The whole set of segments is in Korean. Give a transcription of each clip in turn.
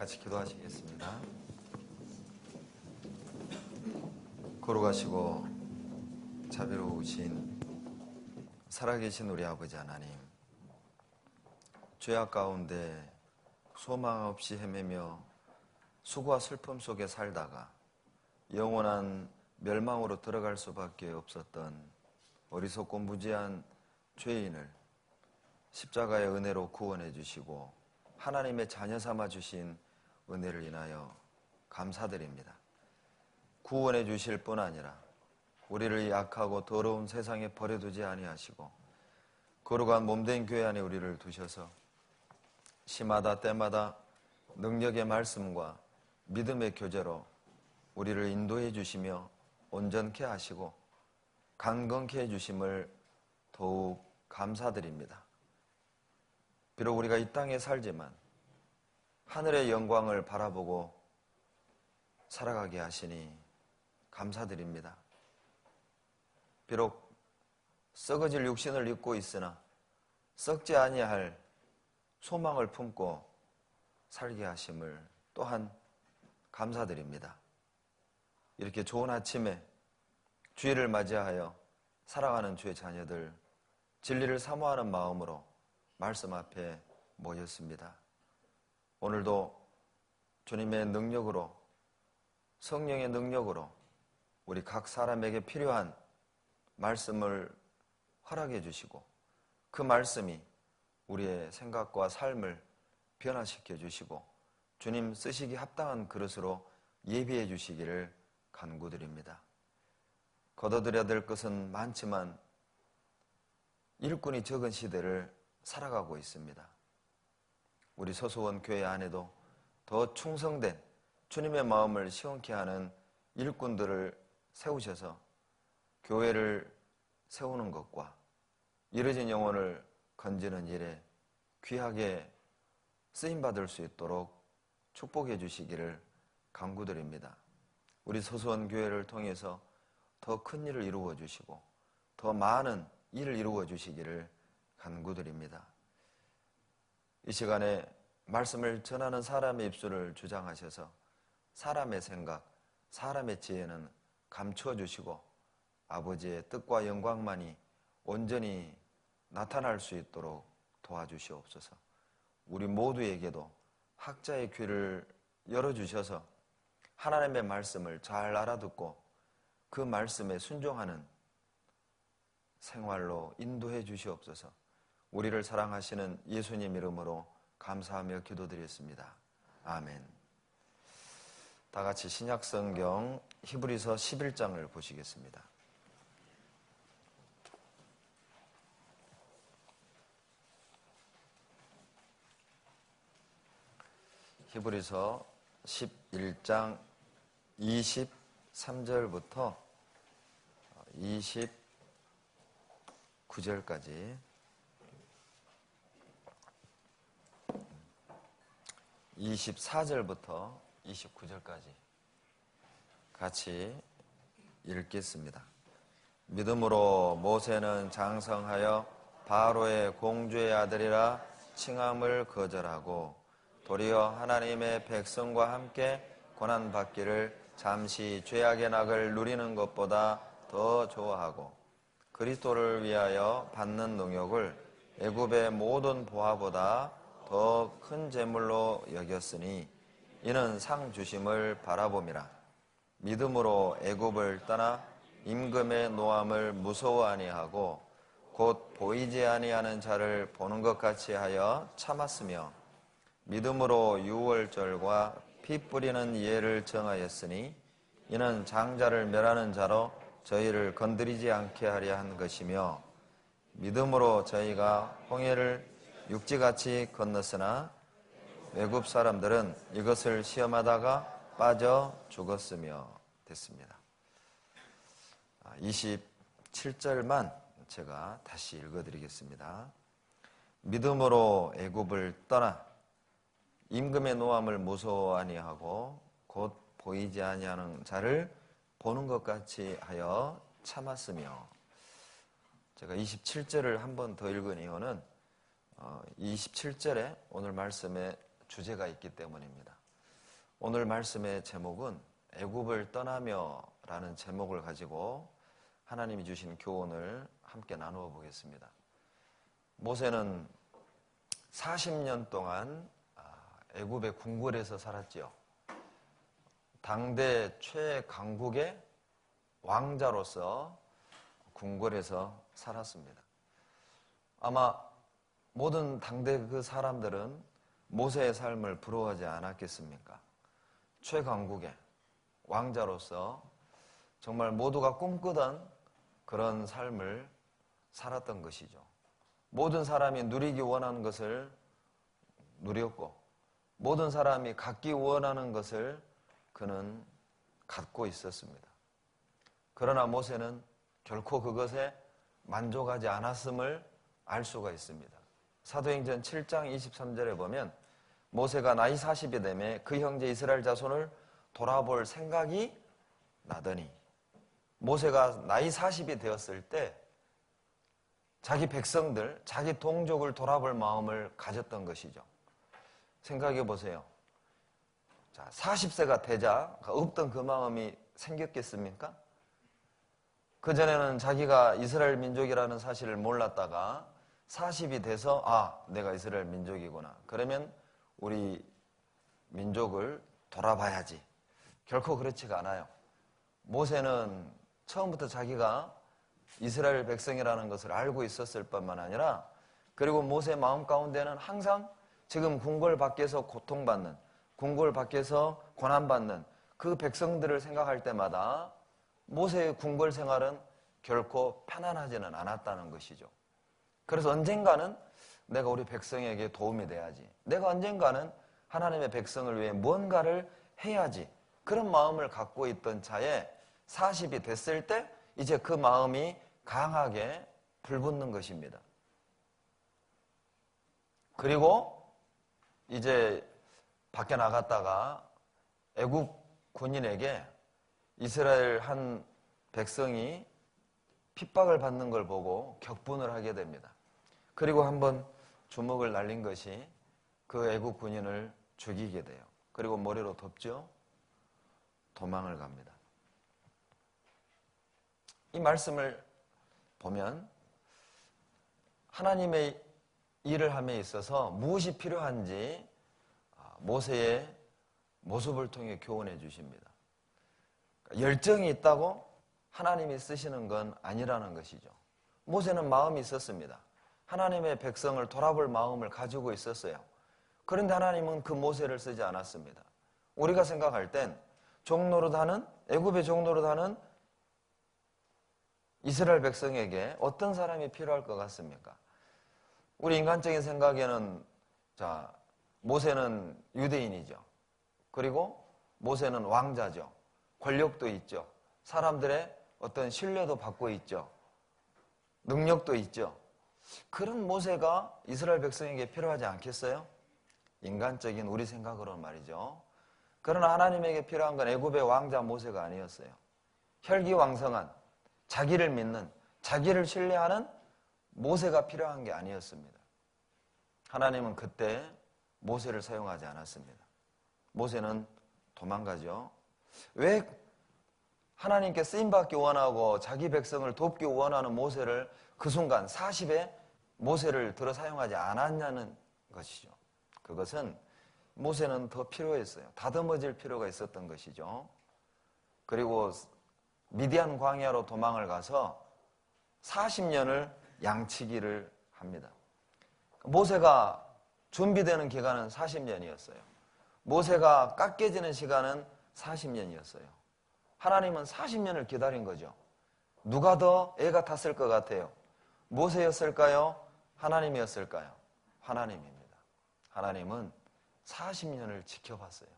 같이 기도하시겠습니다. 거룩하시고 자비로우신 살아계신 우리 아버지 하나님, 죄악 가운데 소망 없이 헤매며 수고와 슬픔 속에 살다가 영원한 멸망으로 들어갈 수밖에 없었던 어리석고 무지한 죄인을 십자가의 은혜로 구원해 주시고 하나님의 자녀 삼아 주신 은혜를 인하여 감사드립니다. 구원해 주실 뿐 아니라 우리를 약하고 더러운 세상에 버려두지 아니하시고 거룩한 몸된 교회 안에 우리를 두셔서 시마다 때마다 능력의 말씀과 믿음의 교제로 우리를 인도해 주시며 온전케 하시고 강건케 해주심을 더욱 감사드립니다. 비록 우리가 이 땅에 살지만 하늘의 영광을 바라보고 살아가게 하시니 감사드립니다. 비록 썩어질 육신을 입고 있으나 썩지 아니할 소망을 품고 살게 하심을 또한 감사드립니다. 이렇게 좋은 아침에 주일을 맞이하여 살아가는 주의 자녀들, 진리를 사모하는 마음으로 말씀 앞에 모였습니다. 오늘도 주님의 능력으로, 성령의 능력으로 우리 각 사람에게 필요한 말씀을 허락해 주시고 그 말씀이 우리의 생각과 삶을 변화시켜 주시고 주님 쓰시기 합당한 그릇으로 예비해 주시기를 간구드립니다. 거둬들여야 될 것은 많지만 일꾼이 적은 시대를 살아가고 있습니다. 우리 서소원 교회 안에도 더 충성된 주님의 마음을 시원케 하는 일꾼들을 세우셔서 교회를 세우는 것과 잃어진 영혼을 건지는 일에 귀하게 쓰임받을 수 있도록 축복해 주시기를 간구드립니다. 우리 서소원 교회를 통해서 더 큰 일을 이루어 주시고 더 많은 일을 이루어 주시기를 간구드립니다. 이 시간에 말씀을 전하는 사람의 입술을 주장하셔서 사람의 생각, 사람의 지혜는 감추어 주시고 아버지의 뜻과 영광만이 온전히 나타날 수 있도록 도와주시옵소서. 우리 모두에게도 학자의 귀를 열어주셔서 하나님의 말씀을 잘 알아듣고 그 말씀에 순종하는 생활로 인도해 주시옵소서. 우리를 사랑하시는 예수님 이름으로 감사하며 기도드렸습니다. 아멘. 다 같이 신약성경 히브리서 11장을 보시겠습니다. 히브리서 11장 23절부터 29절까지 24절부터 29절까지 같이 읽겠습니다. 믿음으로 모세는 장성하여 바로의 공주의 아들이라 칭함을 거절하고 도리어 하나님의 백성과 함께 고난받기를 잠시 죄악의 낙을 누리는 것보다 더 좋아하고 그리스도를 위하여 받는 능욕을 애굽의 모든 보화보다 더 큰 재물로 여겼으니 이는 상 주심을 바라봄이라. 믿음으로 애굽을 떠나 임금의 노함을 무서워 아니하고 곧 보이지 아니하는 자를 보는 것 같이 하여 참았으며 믿음으로 유월절과 피 뿌리는 예를 정하였으니 이는 장자를 멸하는 자로 저희를 건드리지 않게 하려 한 것이며 믿음으로 저희가 홍해를 육지같이 건넜으나 애굽 사람들은 이것을 시험하다가 빠져 죽었으며 됐습니다. 27절만 제가 다시 읽어드리겠습니다. 믿음으로 애굽을 떠나 임금의 노함을 무서워 아니하고 곧 보이지 아니하는 자를 보는 것 같이 하여 참았으며. 제가 27절을 한 번 더 읽은 이유는 27절에 오늘 말씀에 주제가 있기 때문입니다. 오늘 말씀의 제목은 애굽을 떠나며 라는 제목을 가지고 하나님이 주신 교훈을 함께 나누어 보겠습니다. 모세는 40년 동안 애굽의 궁궐에서 살았지요. 당대 최강국의 왕자로서 궁궐에서 살았습니다. 아마 모든 당대 그 사람들은 모세의 삶을 부러워하지 않았겠습니까? 최강국의 왕자로서 정말 모두가 꿈꾸던 그런 삶을 살았던 것이죠. 모든 사람이 누리기 원하는 것을 누렸고 모든 사람이 갖기 원하는 것을 그는 갖고 있었습니다. 그러나 모세는 결코 그것에 만족하지 않았음을 알 수가 있습니다. 사도행전 7장 23절에 보면 모세가 나이 40이 되매 그 형제 이스라엘 자손을 돌아볼 생각이 나더니, 모세가 나이 40이 되었을 때 자기 백성들, 자기 동족을 돌아볼 마음을 가졌던 것이죠. 생각해 보세요. 자, 40세가 되자 없던 그 마음이 생겼겠습니까? 그전에는 자기가 이스라엘 민족이라는 사실을 몰랐다가 40이 돼서 내가 이스라엘 민족이구나. 그러면 우리 민족을 돌아봐야지. 결코 그렇지가 않아요. 모세는 처음부터 자기가 이스라엘 백성이라는 것을 알고 있었을 뿐만 아니라, 그리고 모세 마음 가운데는 항상 지금 궁궐 밖에서 고통받는, 궁궐 밖에서 고난받는 그 백성들을 생각할 때마다 모세의 궁궐 생활은 결코 편안하지는 않았다는 것이죠. 그래서 언젠가는 내가 우리 백성에게 도움이 돼야지. 내가 언젠가는 하나님의 백성을 위해 뭔가를 해야지. 그런 마음을 갖고 있던 차에 40이 됐을 때 이제 그 마음이 강하게 불붙는 것입니다. 그리고 이제 밖에 나갔다가 애국 군인에게 이스라엘 한 백성이 핍박을 받는 걸 보고 격분을 하게 됩니다. 그리고 한번 주먹을 날린 것이 그 애국 군인을 죽이게 돼요. 그리고 모래로 덮죠. 도망을 갑니다. 이 말씀을 보면 하나님의 일을 함에 있어서 무엇이 필요한지 모세의 모습을 통해 교훈해 주십니다. 열정이 있다고 하나님이 쓰시는 건 아니라는 것이죠. 모세는 마음이 있었습니다. 하나님의 백성을 돌아볼 마음을 가지고 있었어요. 그런데 하나님은 그 모세를 쓰지 않았습니다. 우리가 생각할 땐 종노릇하는, 애굽의 종노릇하는 이스라엘 백성에게 어떤 사람이 필요할 것 같습니까? 우리 인간적인 생각에는 모세는 유대인이죠. 그리고 모세는 왕자죠. 권력도 있죠. 사람들의 어떤 신뢰도 받고 있죠. 능력도 있죠. 그런 모세가 이스라엘 백성에게 필요하지 않겠어요? 인간적인 우리 생각으로는 말이죠. 그러나 하나님에게 필요한 건 애굽의 왕자 모세가 아니었어요. 혈기왕성한, 자기를 믿는, 자기를 신뢰하는 모세가 필요한 게 아니었습니다. 하나님은 그때 모세를 사용하지 않았습니다. 모세는 도망가죠. 왜 하나님께 쓰임받기 원하고 자기 백성을 돕기 원하는 모세를 그 순간 40에 모세를 들어 사용하지 않았냐는 것이죠. 그것은 모세는 더 필요했어요. 다듬어질 필요가 있었던 것이죠. 그리고 미디안 광야로 도망을 가서 40년을 양치기를 합니다. 모세가 준비되는 기간은 40년이었어요. 모세가 깎여지는 시간은 40년이었어요. 하나님은 40년을 기다린 거죠. 누가 더 애가 탔을 것 같아요? 모세였을까요? 하나님이었을까요? 하나님입니다. 하나님은 40년을 지켜봤어요.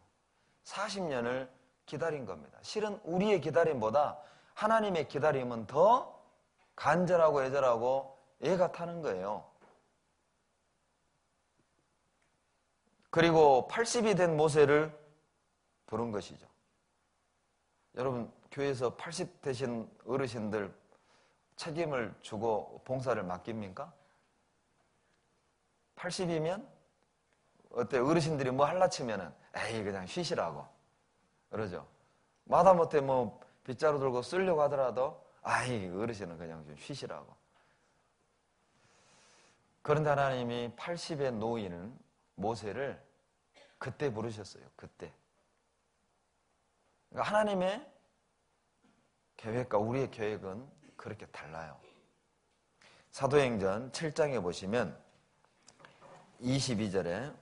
40년을 기다린 겁니다. 실은 우리의 기다림보다 하나님의 기다림은 더 간절하고 애절하고 애가 타는 거예요. 그리고 80이 된 모세를 부른 것이죠. 여러분, 교회에서 80 되신 어르신들 책임을 주고 봉사를 맡깁니까? 80이면 어때? 어르신들이 뭐 할라 치면은 에이 그냥 쉬시라고 그러죠. 마다못해 뭐 빗자루 들고 쓰려고 하더라도 아이 어르신은 그냥 좀 쉬시라고. 그런데 하나님이 80의 노인은 모세를 그때 부르셨어요. 그때. 그러니까 하나님의 계획과 우리의 계획은 그렇게 달라요. 사도행전 7장에 보시면 22절에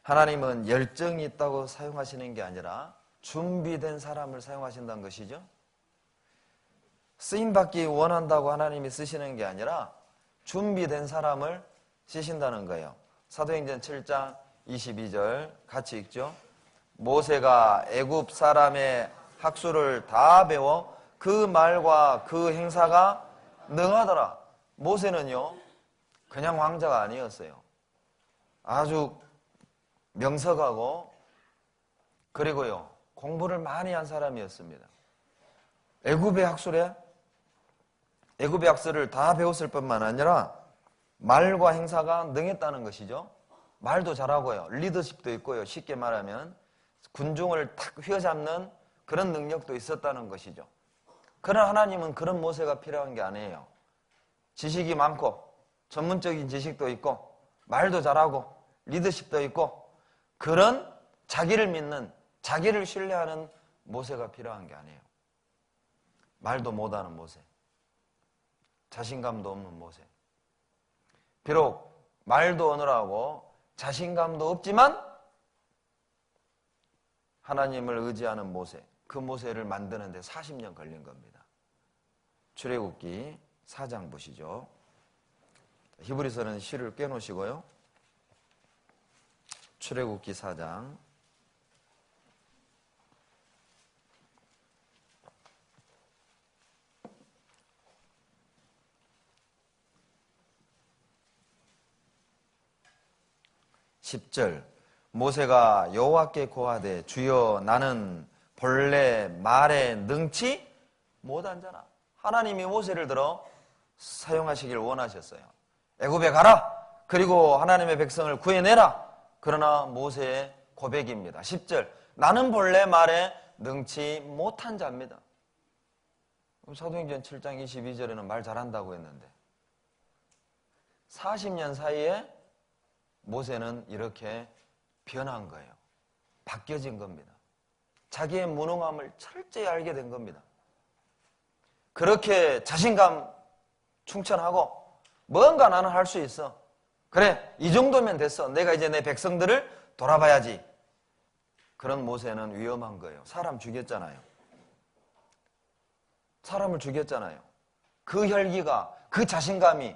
하나님은 열정이 있다고 사용하시는 게 아니라 준비된 사람을 사용하신다는 것이죠. 쓰임받기 원한다고 하나님이 쓰시는 게 아니라 준비된 사람을 쓰신다는 거예요. 사도행전 7장 22절 같이 읽죠. 모세가 애굽 사람의 학수를 다 배워 그 말과 그 행사가 능하더라. 모세는요 그냥 왕자가 아니었어요. 아주 명석하고 그리고요 공부를 많이 한 사람이었습니다. 애굽의 학수를 다 배웠을 뿐만 아니라 말과 행사가 능했다는 것이죠. 말도 잘하고요. 리더십도 있고요. 쉽게 말하면 군중을 탁 휘어잡는 그런 능력도 있었다는 것이죠. 그러나 하나님은 그런 모세가 필요한 게 아니에요. 지식이 많고 전문적인 지식도 있고 말도 잘하고 리더십도 있고 그런 자기를 믿는 자기를 신뢰하는 모세가 필요한 게 아니에요. 말도 못하는 모세, 자신감도 없는 모세. 비록 말도 어눌하고 자신감도 없지만 하나님을 의지하는 모세, 그 모세를 만드는 데 40년 걸린 겁니다. 출애굽기 4장 보시죠. 히브리서는 시를 꿰놓으시고요. 출애굽기 4장 10절 모세가 여호와께 고하되 주여 나는 본래 말에 능치 못한 자라. 하나님이 모세를 들어 사용하시길 원하셨어요. 애굽에 가라. 그리고 하나님의 백성을 구해내라. 그러나 모세의 고백입니다. 10절 나는 본래 말에 능치 못한 자입니다. 사도행전 7장 22절에는 말 잘한다고 했는데 40년 사이에 모세는 이렇게 변한 거예요. 바뀌어진 겁니다. 자기의 무능함을 철저히 알게 된 겁니다. 그렇게 자신감 충천하고 뭔가 나는 할 수 있어. 그래, 이 정도면 됐어. 내가 이제 내 백성들을 돌아봐야지. 그런 모세는 위험한 거예요. 사람 죽였잖아요. 사람을 죽였잖아요. 그 혈기가, 그 자신감이,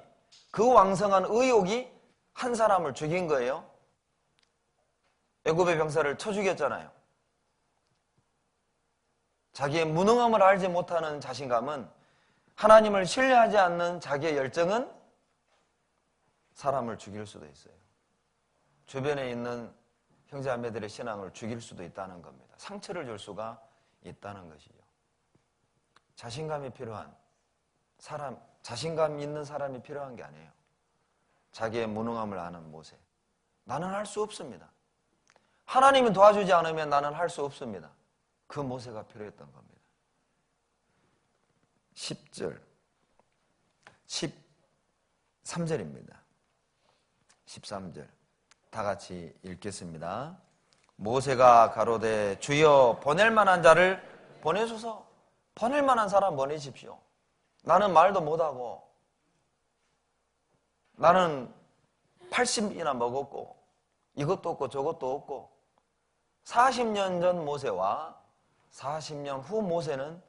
그 왕성한 의욕이 한 사람을 죽인 거예요. 애굽의 병사를 쳐 죽였잖아요. 자기의 무능함을 알지 못하는 자신감은, 하나님을 신뢰하지 않는 자기의 열정은 사람을 죽일 수도 있어요. 주변에 있는 형제자매들의 신앙을 죽일 수도 있다는 겁니다. 상처를 줄 수가 있다는 것이죠. 자신감이 필요한 사람, 자신감 있는 사람이 필요한 게 아니에요. 자기의 무능함을 아는 모세. 나는 할 수 없습니다. 하나님이 도와주지 않으면 나는 할 수 없습니다. 그 모세가 필요했던 겁니다. 10절, 13절입니다. 13절 다 같이 읽겠습니다. 모세가 가로되 주여 보낼 만한 자를 보내소서. 보낼 만한 사람 보내십시오. 나는 말도 못하고 나는 80이나 먹었고 이것도 없고 저것도 없고 40년 전 모세와 40년 후 모세는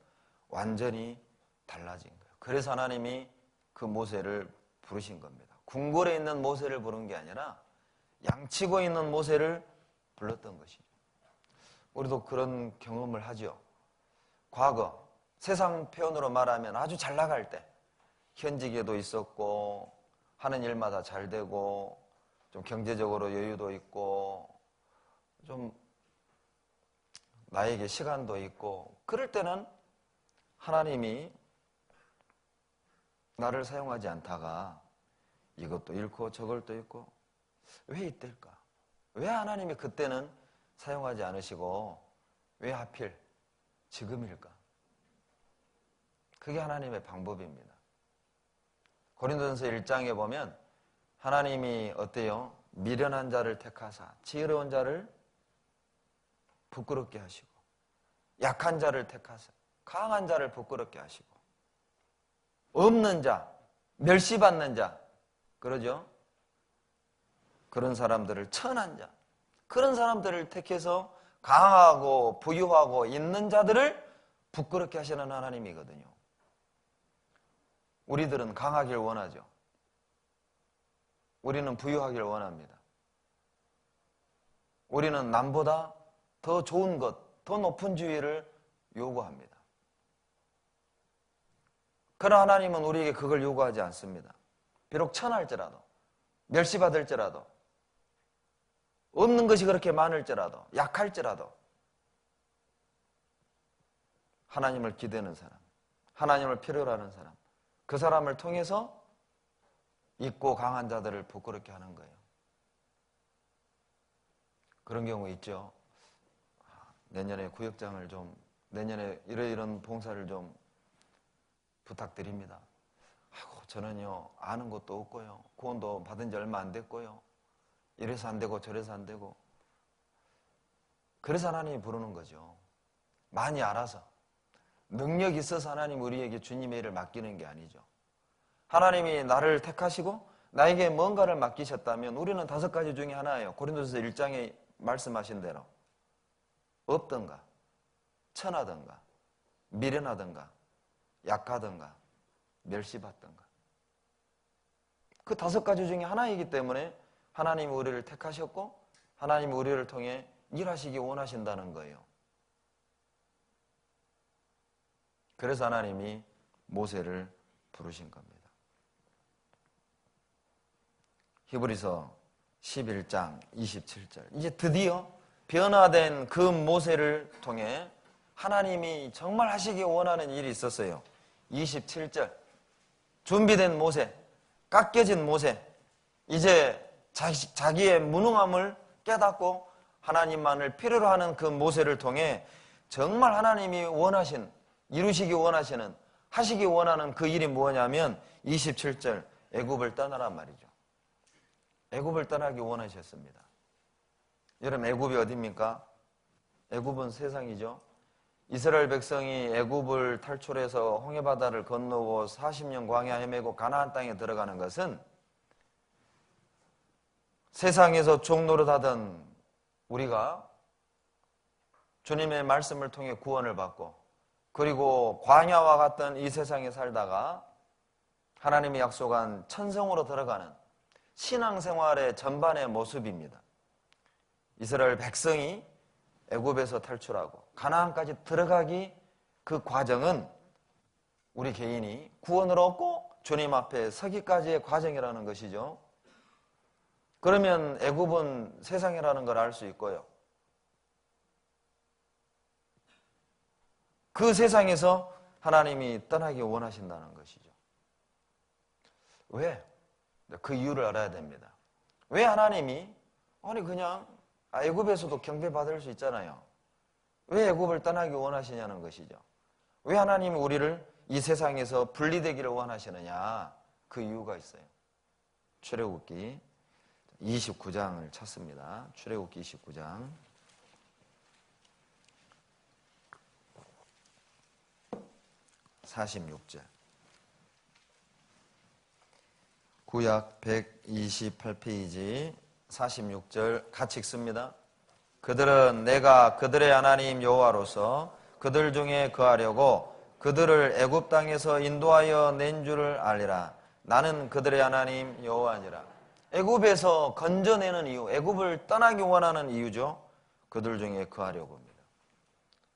완전히 달라진 거예요. 그래서 하나님이 그 모세를 부르신 겁니다. 궁궐에 있는 모세를 부른 게 아니라 양치고 있는 모세를 불렀던 것이죠. 우리도 그런 경험을 하죠. 과거 세상 표현으로 말하면 아주 잘 나갈 때 현직에도 있었고 하는 일마다 잘 되고 좀 경제적으로 여유도 있고 좀 나에게 시간도 있고 그럴 때는 하나님이 나를 사용하지 않다가 이것도 잃고 저것도 잃고 왜 이때일까? 왜 하나님이 그때는 사용하지 않으시고 왜 하필 지금일까? 그게 하나님의 방법입니다. 고린도전서 1장에 보면 하나님이 어때요? 미련한 자를 택하사 지혜로운 자를 부끄럽게 하시고 약한 자를 택하사 강한 자를 부끄럽게 하시고 없는 자, 멸시받는 자, 그러죠? 그런 사람들을 천한 자, 그런 사람들을 택해서 강하고 부유하고 있는 자들을 부끄럽게 하시는 하나님이거든요. 우리들은 강하길 원하죠. 우리는 부유하길 원합니다. 우리는 남보다 더 좋은 것, 더 높은 지위를 요구합니다. 그러나 하나님은 우리에게 그걸 요구하지 않습니다. 비록 천할지라도, 멸시받을지라도, 없는 것이 그렇게 많을지라도, 약할지라도 하나님을 기대는 사람, 하나님을 필요로 하는 사람, 그 사람을 통해서 있고 강한 자들을 부끄럽게 하는 거예요. 그런 경우 있죠. 내년에 구역장을 좀, 내년에 이런 봉사를 좀 부탁드립니다. 아이고, 저는요, 아는 것도 없고요. 구원도 받은 지 얼마 안 됐고요. 이래서 안 되고 저래서 안 되고. 그래서 하나님이 부르는 거죠. 많이 알아서. 능력이 있어서 하나님 우리에게 주님의 일을 맡기는 게 아니죠. 하나님이 나를 택하시고 나에게 뭔가를 맡기셨다면 우리는 5가지 중에 하나예요. 고린도전서 1장에 말씀하신 대로 없던가, 천하던가, 미련하던가, 약하던가, 멸시받던가. 그 5가지 중에 하나이기 때문에 하나님이 우리를 택하셨고 하나님이 우리를 통해 일하시기 원하신다는 거예요. 그래서 하나님이 모세를 부르신 겁니다. 히브리서 11장 27절. 이제 드디어 변화된 그 모세를 통해 하나님이 정말 하시기 원하는 일이 있었어요. 27절. 준비된 모세, 깎여진 모세, 이제 자기의 무능함을 깨닫고 하나님만을 필요로 하는 그 모세를 통해 정말 하나님이 원하신, 이루시기 원하시는, 하시기 원하는 그 일이 뭐냐면 27절, 애굽을 떠나란 말이죠. 애굽을 떠나기 원하셨습니다. 여러분, 애굽이 어디입니까? 애굽은 세상이죠. 이스라엘 백성이 애굽을 탈출해서 홍해바다를 건너고 40년 광야 헤매고 가나안 땅에 들어가는 것은 세상에서 종노릇하던 우리가 주님의 말씀을 통해 구원을 받고 그리고 광야와 같던 이 세상에 살다가 하나님이 약속한 천성으로 들어가는 신앙생활의 전반의 모습입니다. 이스라엘 백성이 애굽에서 탈출하고 가나안까지 들어가기 그 과정은 우리 개인이 구원을 얻고 주님 앞에 서기까지의 과정이라는 것이죠. 그러면 애굽은 세상이라는 걸 알 수 있고요. 그 세상에서 하나님이 떠나기 원하신다는 것이죠. 왜? 그 이유를 알아야 됩니다. 왜 하나님이 그냥 애굽에서도 경배받을 수 있잖아요. 왜 애굽을 떠나기 원하시냐는 것이죠. 왜 하나님이 우리를 이 세상에서 분리되기를 원하시느냐? 그 이유가 있어요. 출애굽기 29장을 찾습니다. 출애굽기 29장 46절. 구약 128페이지 46절 같이 읽습니다. 그들은 내가 그들의 하나님 여호와로서 그들 중에 거하려고 그들을 애굽 땅에서 인도하여 낸 줄을 알리라. 나는 그들의 하나님 여호와니라. 애굽에서 건져내는 이유, 애굽을 떠나기 원하는 이유죠. 그들 중에 거하려고 합니다.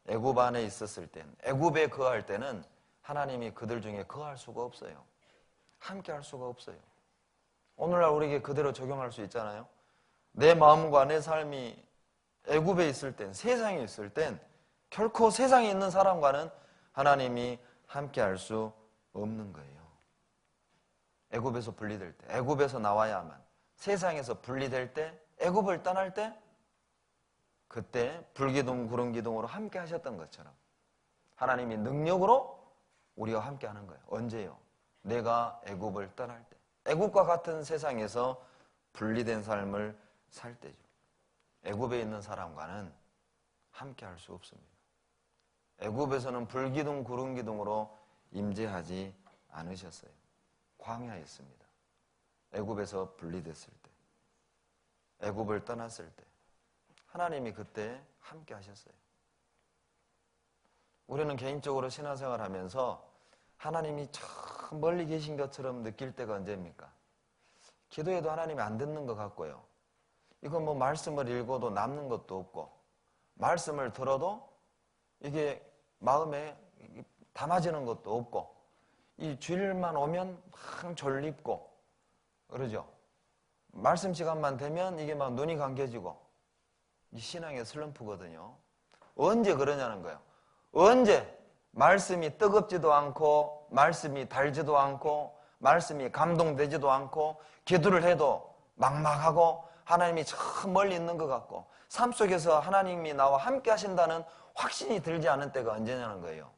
애굽 안에 있었을 땐, 애굽에 거할 때는 하나님이 그들 중에 거할 수가 없어요. 함께 할 수가 없어요. 오늘날 우리에게 그대로 적용할 수 있잖아요. 내 마음과 내 삶이 애굽에 있을 땐, 세상에 있을 땐 결코 세상에 있는 사람과는 하나님이 함께 할 수 없는 거예요. 애굽에서 분리될 때, 애굽에서 나와야만, 세상에서 분리될 때 애굽을 떠날 때 그때 불기둥 구름기둥으로 함께 하셨던 것처럼 하나님이 능력으로 우리와 함께 하는 거예요. 언제요? 내가 애굽을 떠날 때. 애굽과 같은 세상에서 분리된 삶을 살 때죠. 애굽에 있는 사람과는 함께 할 수 없습니다. 애굽에서는 불기둥 구름기둥으로 임재하지 않으셨어요. 광야였습니다. 애굽에서 분리됐을 때, 애굽을 떠났을 때 하나님이 그때 함께 하셨어요. 우리는 개인적으로 신앙생활 하면서 하나님이 저 멀리 계신 것처럼 느낄 때가 언제입니까? 기도해도 하나님이 안 듣는 것 같고요. 이건 뭐 말씀을 읽어도 남는 것도 없고 말씀을 들어도 이게 마음에 담아지는 것도 없고 이 주일만 오면 막 졸립고 그러죠. 말씀 시간만 되면 이게 막 눈이 감겨지고 이 신앙의 슬럼프거든요. 언제 그러냐는 거예요. 언제 말씀이 뜨겁지도 않고 말씀이 달지도 않고 말씀이 감동되지도 않고 기도를 해도 막막하고 하나님이 저 멀리 있는 것 같고 삶 속에서 하나님이 나와 함께 하신다는 확신이 들지 않은 때가 언제냐는 거예요.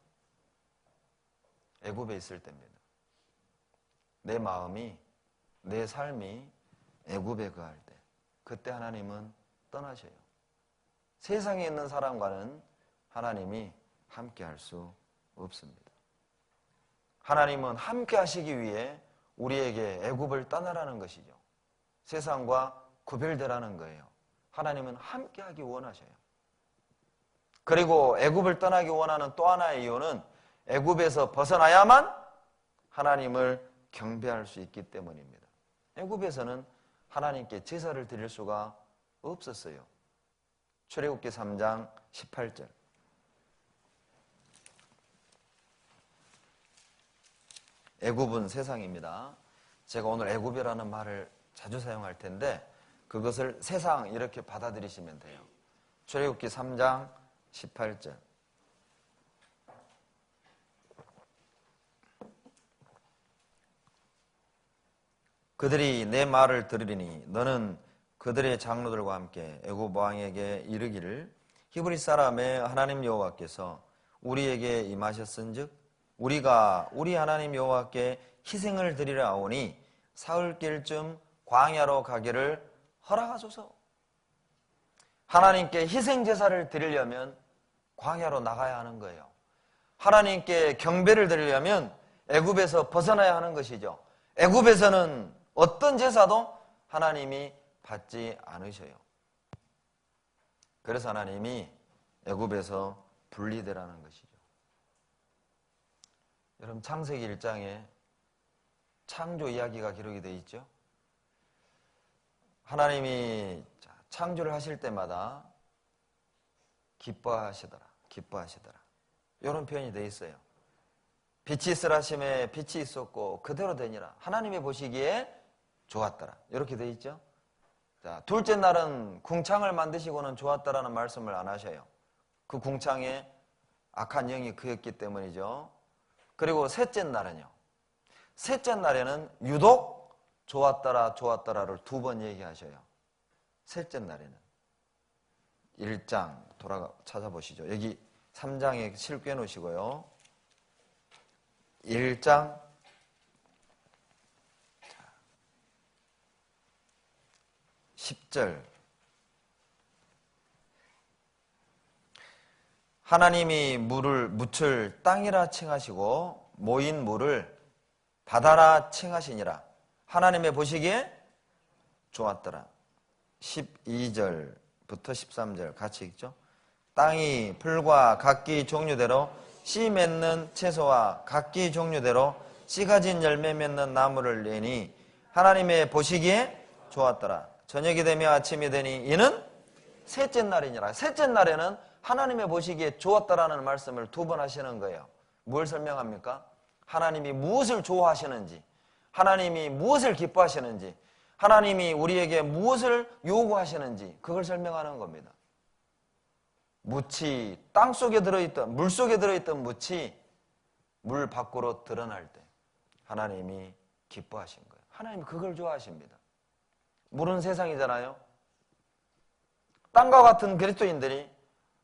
애굽에 있을 때입니다. 내 마음이 내 삶이 애굽에 거할 때 그때 하나님은 떠나셔요. 세상에 있는 사람과는 하나님이 함께 할 수 없습니다. 하나님은 함께 하시기 위해 우리에게 애굽을 떠나라는 것이죠. 세상과 구별되라는 거예요. 하나님은 함께 하기 원하셔요. 그리고 애굽을 떠나기 원하는 또 하나의 이유는 애굽에서 벗어나야만 하나님을 경배할 수 있기 때문입니다. 애굽에서는 하나님께 제사를 드릴 수가 없었어요. 출애굽기 3장 18절. 애굽은 세상입니다. 제가 오늘 애굽이라는 말을 자주 사용할 텐데 그것을 세상 이렇게 받아들이시면 돼요. 출애굽기 3장 18절. 그들이 내 말을 들으리니 너는 그들의 장로들과 함께 애굽 왕에게 이르기를 히브리 사람의 하나님 여호와께서 우리에게 임하셨은즉 우리가 우리 하나님 여호와께 희생을 드리려 하오니 사흘길쯤 광야로 가기를 허락하소서. 하나님께 희생 제사를 드리려면 광야로 나가야 하는 거예요. 하나님께 경배를 드리려면 애굽에서 벗어나야 하는 것이죠. 애굽에서는 어떤 제사도 하나님이 받지 않으셔요. 그래서 하나님이 애굽에서 분리되라는 것이죠. 여러분 창세기 1장에 창조 이야기가 기록이 되어 있죠. 하나님이 창조를 하실 때마다 기뻐하시더라. 이런 표현이 되어 있어요. 빛이 있으라 하심에 빛이 있었고 그대로 되니라. 하나님이 보시기에 좋았더라. 이렇게 되어 있죠. 자, 둘째 날은 궁창을 만드시고는 좋았다라는 말씀을 안 하셔요. 그 궁창에 악한 영이 그였기 때문이죠. 그리고 셋째 날은요. 셋째 날에는 유독 좋았더라를 2번 얘기하셔요. 셋째 날에는 1장 찾아보시죠. 여기 3장에 실겨 놓으시고요. 1장 10절. 하나님이 물을 묻을 땅이라 칭하시고 모인 물을 바다라 칭하시니라. 하나님의 보시기에 좋았더라. 12절부터 13절 같이 읽죠. 땅이 풀과 각기 종류대로 씨 맺는 채소와 각기 종류대로 씨 가진 열매 맺는 나무를 내니 하나님의 보시기에 좋았더라. 저녁이 되며 아침이 되니 이는 셋째 날이니라. 셋째 날에는 하나님의 보시기에 좋았다라는 말씀을 2번 하시는 거예요. 뭘 설명합니까? 하나님이 무엇을 좋아하시는지, 하나님이 무엇을 기뻐하시는지, 하나님이 우리에게 무엇을 요구하시는지 그걸 설명하는 겁니다. 묻이 땅 속에 들어있던, 물 속에 들어있던 묻이 물 밖으로 드러날 때 하나님이 기뻐하신 거예요. 하나님이 그걸 좋아하십니다. 물은 세상이잖아요. 땅과 같은 그리스도인들이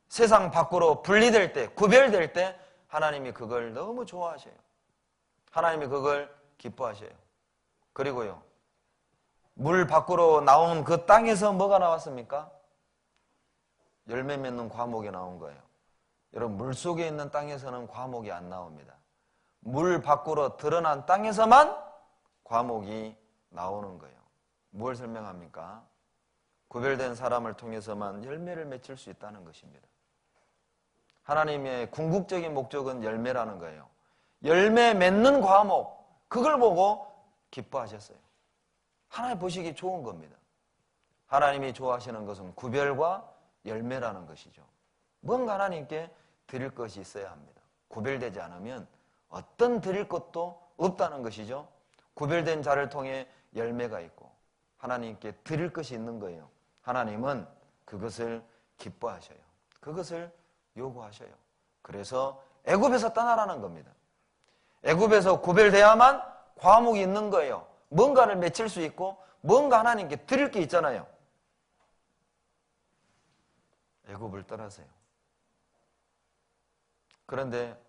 세상 밖으로 분리될 때, 구별될 때 하나님이 그걸 너무 좋아하셔요. 하나님이 그걸 기뻐하셔요. 그리고요, 물 밖으로 나온 그 땅에서 뭐가 나왔습니까? 열매 맺는 과목이 나온 거예요. 여러분, 물 속에 있는 땅에서는 과목이 안 나옵니다. 물 밖으로 드러난 땅에서만 과목이 나오는 거예요. 무엇을 설명합니까? 구별된 사람을 통해서만 열매를 맺힐 수 있다는 것입니다. 하나님의 궁극적인 목적은 열매라는 거예요. 열매 맺는 과목, 그걸 보고 기뻐하셨어요. 하나님 보시기 좋은 겁니다. 하나님이 좋아하시는 것은 구별과 열매라는 것이죠. 뭔가 하나님께 드릴 것이 있어야 합니다. 구별되지 않으면 어떤 드릴 것도 없다는 것이죠. 구별된 자를 통해 열매가 있고 하나님께 드릴 것이 있는 거예요. 하나님은 그것을 기뻐하셔요. 그것을 요구하셔요. 그래서 애굽에서 떠나라는 겁니다. 애굽에서 구별돼야만 과목이 있는 거예요. 뭔가를 맺힐 수 있고 뭔가 하나님께 드릴 게 있잖아요. 애굽을 떠나세요. 그런데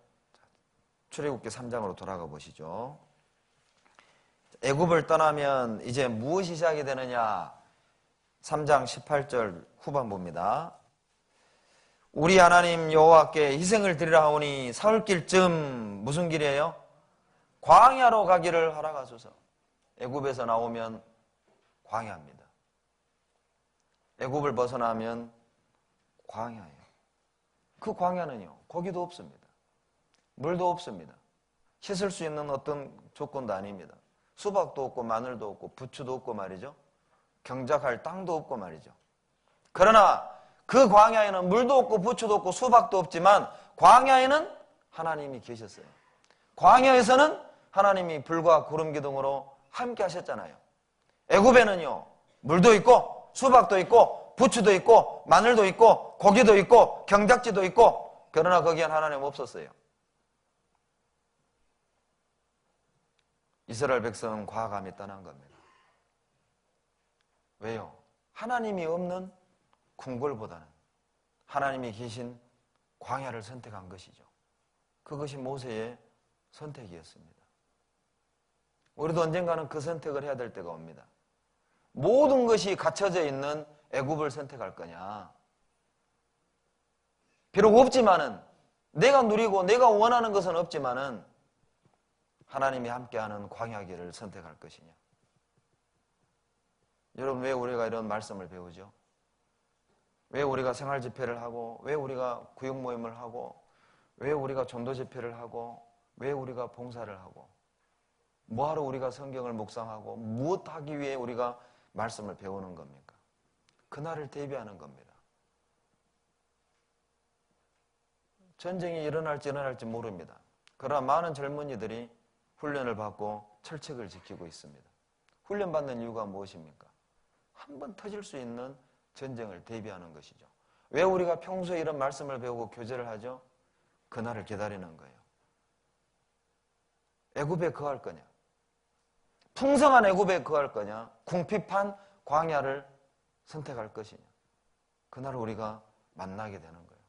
출애굽기 3장으로 돌아가 보시죠. 애굽을 떠나면 이제 무엇이 시작이 되느냐? 3장 18절 후반부입니다. 우리 하나님 여호와께 희생을 드리라 하오니 사흘길쯤 무슨 길이에요? 광야로 가기를 허락하소서. 애굽에서 나오면 광야입니다. 애굽을 벗어나면 광야예요. 그 광야는요, 고기도 없습니다. 물도 없습니다. 씻을 수 있는 어떤 조건도 아닙니다. 수박도 없고 마늘도 없고 부추도 없고 말이죠. 경작할 땅도 없고 말이죠. 그러나 그 광야에는 물도 없고 부추도 없고 수박도 없지만 광야에는 하나님이 계셨어요. 광야에서는 하나님이 불과 구름 기둥으로 함께 하셨잖아요. 애굽에는요, 물도 있고 수박도 있고 부추도 있고 마늘도 있고 고기도 있고 경작지도 있고, 그러나 거기엔 하나님 없었어요. 이스라엘 백성은 과감히 떠난 겁니다. 왜요? 하나님이 없는 궁궐보다는 하나님이 계신 광야를 선택한 것이죠. 그것이 모세의 선택이었습니다. 우리도 언젠가는 그 선택을 해야 될 때가 옵니다. 모든 것이 갖춰져 있는 애굽을 선택할 거냐? 비록 없지만은, 내가 누리고 내가 원하는 것은 없지만은 하나님이 함께하는 광야길을 선택할 것이냐? 여러분, 왜 우리가 이런 말씀을 배우죠? 왜 우리가 생활 집회를 하고, 왜 우리가 구역 모임을 하고, 왜 우리가 전도 집회를 하고, 왜 우리가 봉사를 하고, 뭐하러 우리가 성경을 묵상하고, 무엇 하기 위해 우리가 말씀을 배우는 겁니까? 그날을 대비하는 겁니다. 전쟁이 일어날지 모릅니다. 그러나 많은 젊은이들이 훈련을 받고 철책을 지키고 있습니다. 훈련받는 이유가 무엇입니까? 한번 터질 수 있는 전쟁을 대비하는 것이죠. 왜 우리가 평소에 이런 말씀을 배우고 교제를 하죠? 그날을 기다리는 거예요. 애굽에 거할 거냐? 풍성한 애굽에 거할 거냐? 궁핍한 광야를 선택할 것이냐? 그날을 우리가 만나게 되는 거예요.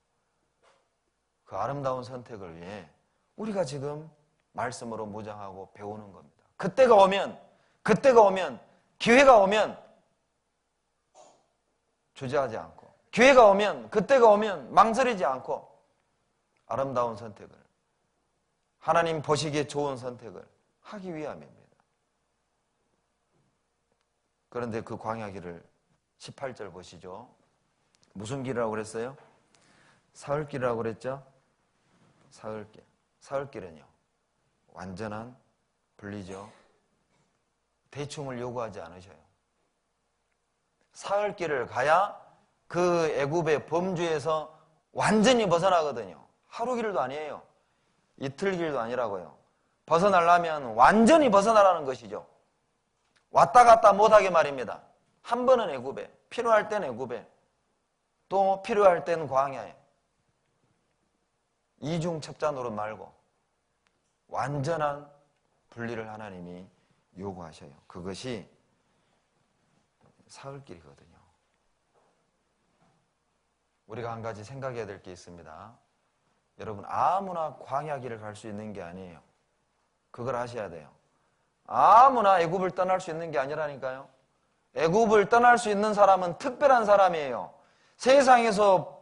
그 아름다운 선택을 위해 우리가 지금 말씀으로 무장하고 배우는 겁니다. 그때가 오면, 기회가 오면 주저하지 않고, 기회가 오면, 그때가 오면 망설이지 않고 아름다운 선택을, 하나님 보시기에 좋은 선택을 하기 위함입니다. 그런데 그 광야길을 18절 보시죠. 무슨 길이라고 그랬어요? 사흘길이라고 그랬죠? 사흘길. 사흘길은요, 완전한 분리죠. 대충을 요구하지 않으셔요. 사흘길을 가야 그 애굽의 범주에서 완전히 벗어나거든요. 하루 길도 아니에요. 이틀 길도 아니라고요. 벗어나려면 완전히 벗어나라는 것이죠. 왔다 갔다 못하게 말입니다. 한 번은 애굽에, 필요할 땐 애굽에, 또 필요할 땐 광야에, 이중첩자 노릇 말고 완전한 분리를 하나님이 요구하셔요. 그것이 사흘길이거든요. 우리가 한 가지 생각해야 될 게 있습니다. 여러분, 아무나 광야길을 갈 수 있는 게 아니에요. 그걸 아셔야 돼요. 아무나 애굽을 떠날 수 있는 게 아니라니까요. 애굽을 떠날 수 있는 사람은 특별한 사람이에요. 세상에서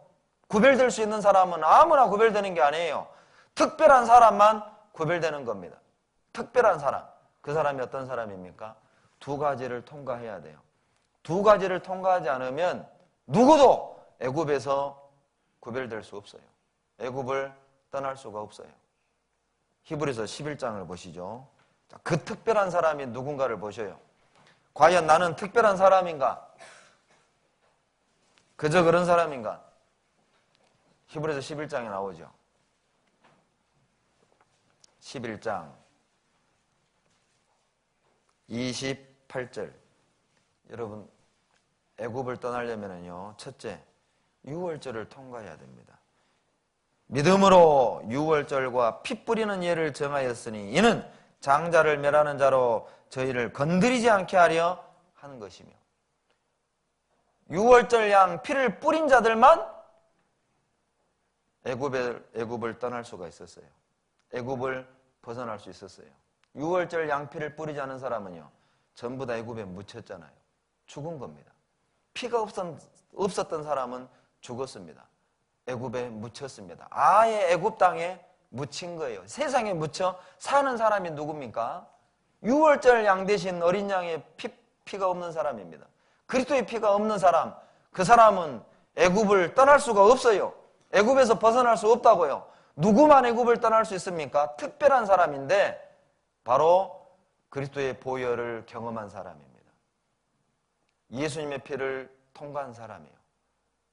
구별될 수 있는 사람은 아무나 구별되는 게 아니에요. 특별한 사람만 구별되는 겁니다. 특별한 사람. 그 사람이 어떤 사람입니까? 두 가지를 통과해야 돼요. 두 가지를 통과하지 않으면 누구도 애굽에서 구별될 수 없어요. 애굽을 떠날 수가 없어요. 히브리서 11장을 보시죠. 자, 그 특별한 사람이 누군가를 보셔요. 과연 나는 특별한 사람인가? 그저 그런 사람인가? 히브리서 11장에 나오죠. 11장 28절. 여러분, 애굽을 떠나려면요, 첫째, 유월절을 통과해야 됩니다. 믿음으로 유월절과 피 뿌리는 예를 정하였으니 이는 장자를 멸하는 자로 저희를 건드리지 않게 하려 하는 것이며, 유월절 양 피를 뿌린 자들만 애굽을 떠날 수가 있었어요. 애굽을 벗어날 수 있었어요. 유월절 양피를 뿌리지 않은 사람은요, 전부 다 애굽에 묻혔잖아요. 죽은 겁니다. 피가 없었던 사람은 죽었습니다. 애굽에 묻혔습니다. 아예 애굽 땅에 묻힌 거예요. 세상에 묻혀 사는 사람이 누굽니까? 유월절 양 대신 어린 양의 피가 없는 사람입니다. 그리스도의 피가 없는 사람, 그 사람은 애굽을 떠날 수가 없어요. 애굽에서 벗어날 수 없다고요. 누구만 애굽을 떠날 수 있습니까? 특별한 사람인데 바로 그리스도의 보혈을 경험한 사람입니다. 예수님의 피를 통과한 사람이에요.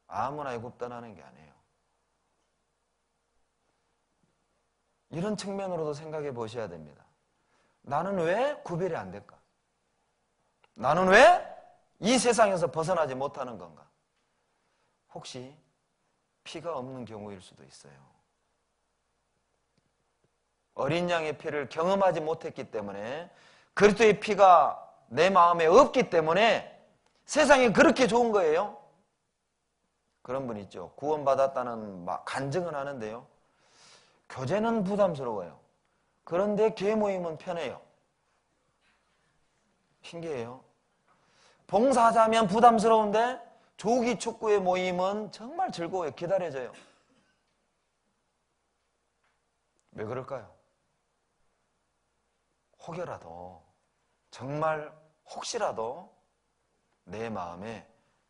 아무나 애굽 떠나는 게 아니에요. 이런 측면으로도 생각해 보셔야 됩니다. 나는 왜 구별이 안 될까? 나는 왜 이 세상에서 벗어나지 못하는 건가? 혹시 피가 없는 경우일 수도 있어요. 어린 양의 피를 경험하지 못했기 때문에, 그리스도의 피가 내 마음에 없기 때문에 세상이 그렇게 좋은 거예요. 그런 분 있죠. 구원받았다는 간증은 하는데요, 교제는 부담스러워요. 그런데 교회 모임은 편해요. 신기해요. 봉사하자면 부담스러운데 조기 축구의 모임은 정말 즐거워요. 기다려져요. 왜 그럴까요? 혹여라도, 정말 혹시라도 내 마음에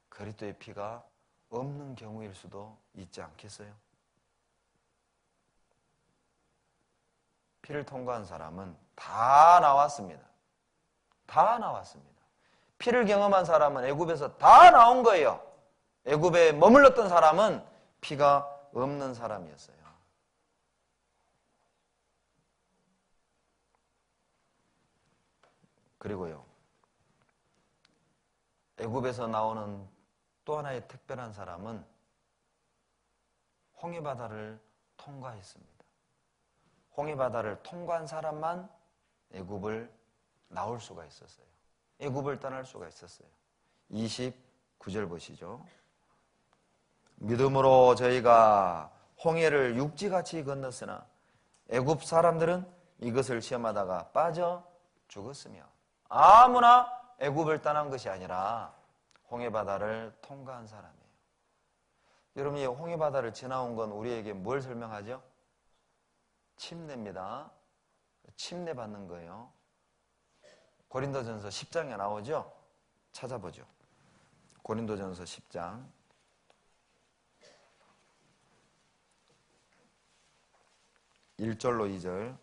그리스도의 피가 없는 경우일 수도 있지 않겠어요? 피를 통과한 사람은 다 나왔습니다. 다 나왔습니다. 피를 경험한 사람은 애굽에서 다 나온 거예요. 애굽에 머물렀던 사람은 피가 없는 사람이었어요. 그리고요, 애굽에서 나오는 또 하나의 특별한 사람은 홍해바다를 통과했습니다. 홍해바다를 통과한 사람만 애굽을 나올 수가 있었어요. 애굽을 떠날 수가 있었어요. 29절 보시죠. 믿음으로 저희가 홍해를 육지같이 건넜으나 애굽 사람들은 이것을 시험하다가 빠져 죽었으며, 아무나 애굽을 떠난 것이 아니라 홍해바다를 통과한 사람이에요. 여러분, 이 홍해바다를 지나온 건 우리에게 뭘 설명하죠? 침례입니다. 침례 받는 거예요. 고린도전서 10장에 나오죠? 찾아보죠. 고린도전서 10장 1절로 2절.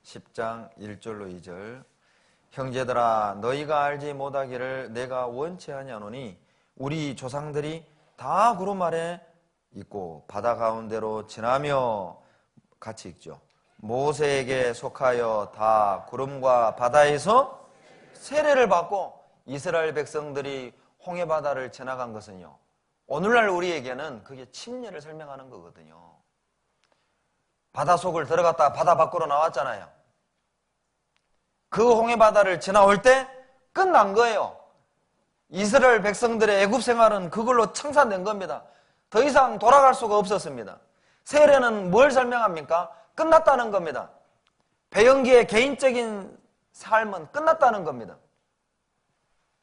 (10장) 1절로 2절. 형제들아, 너희가 알지 못하기를 내가 원치 아니하노니 우리 조상들이 다 구름 아래 있고 바다 가운데로 지나며, 같이 읽죠. 모세에게 속하여 다 구름과 바다에서 세례를 받고 이스라엘 백성들이 홍해바다를 지나간 것은요, 오늘날 우리에게는 그게 침례를 설명하는 거거든요. 바다 속을 들어갔다가 바다 밖으로 나왔잖아요. 그 홍해바다를 지나올 때 끝난 거예요. 이스라엘 백성들의 애굽 생활은 그걸로 청산된 겁니다. 더 이상 돌아갈 수가 없었습니다. 세례는 뭘 설명합니까? 끝났다는 겁니다. 배영기의 개인적인 삶은 끝났다는 겁니다.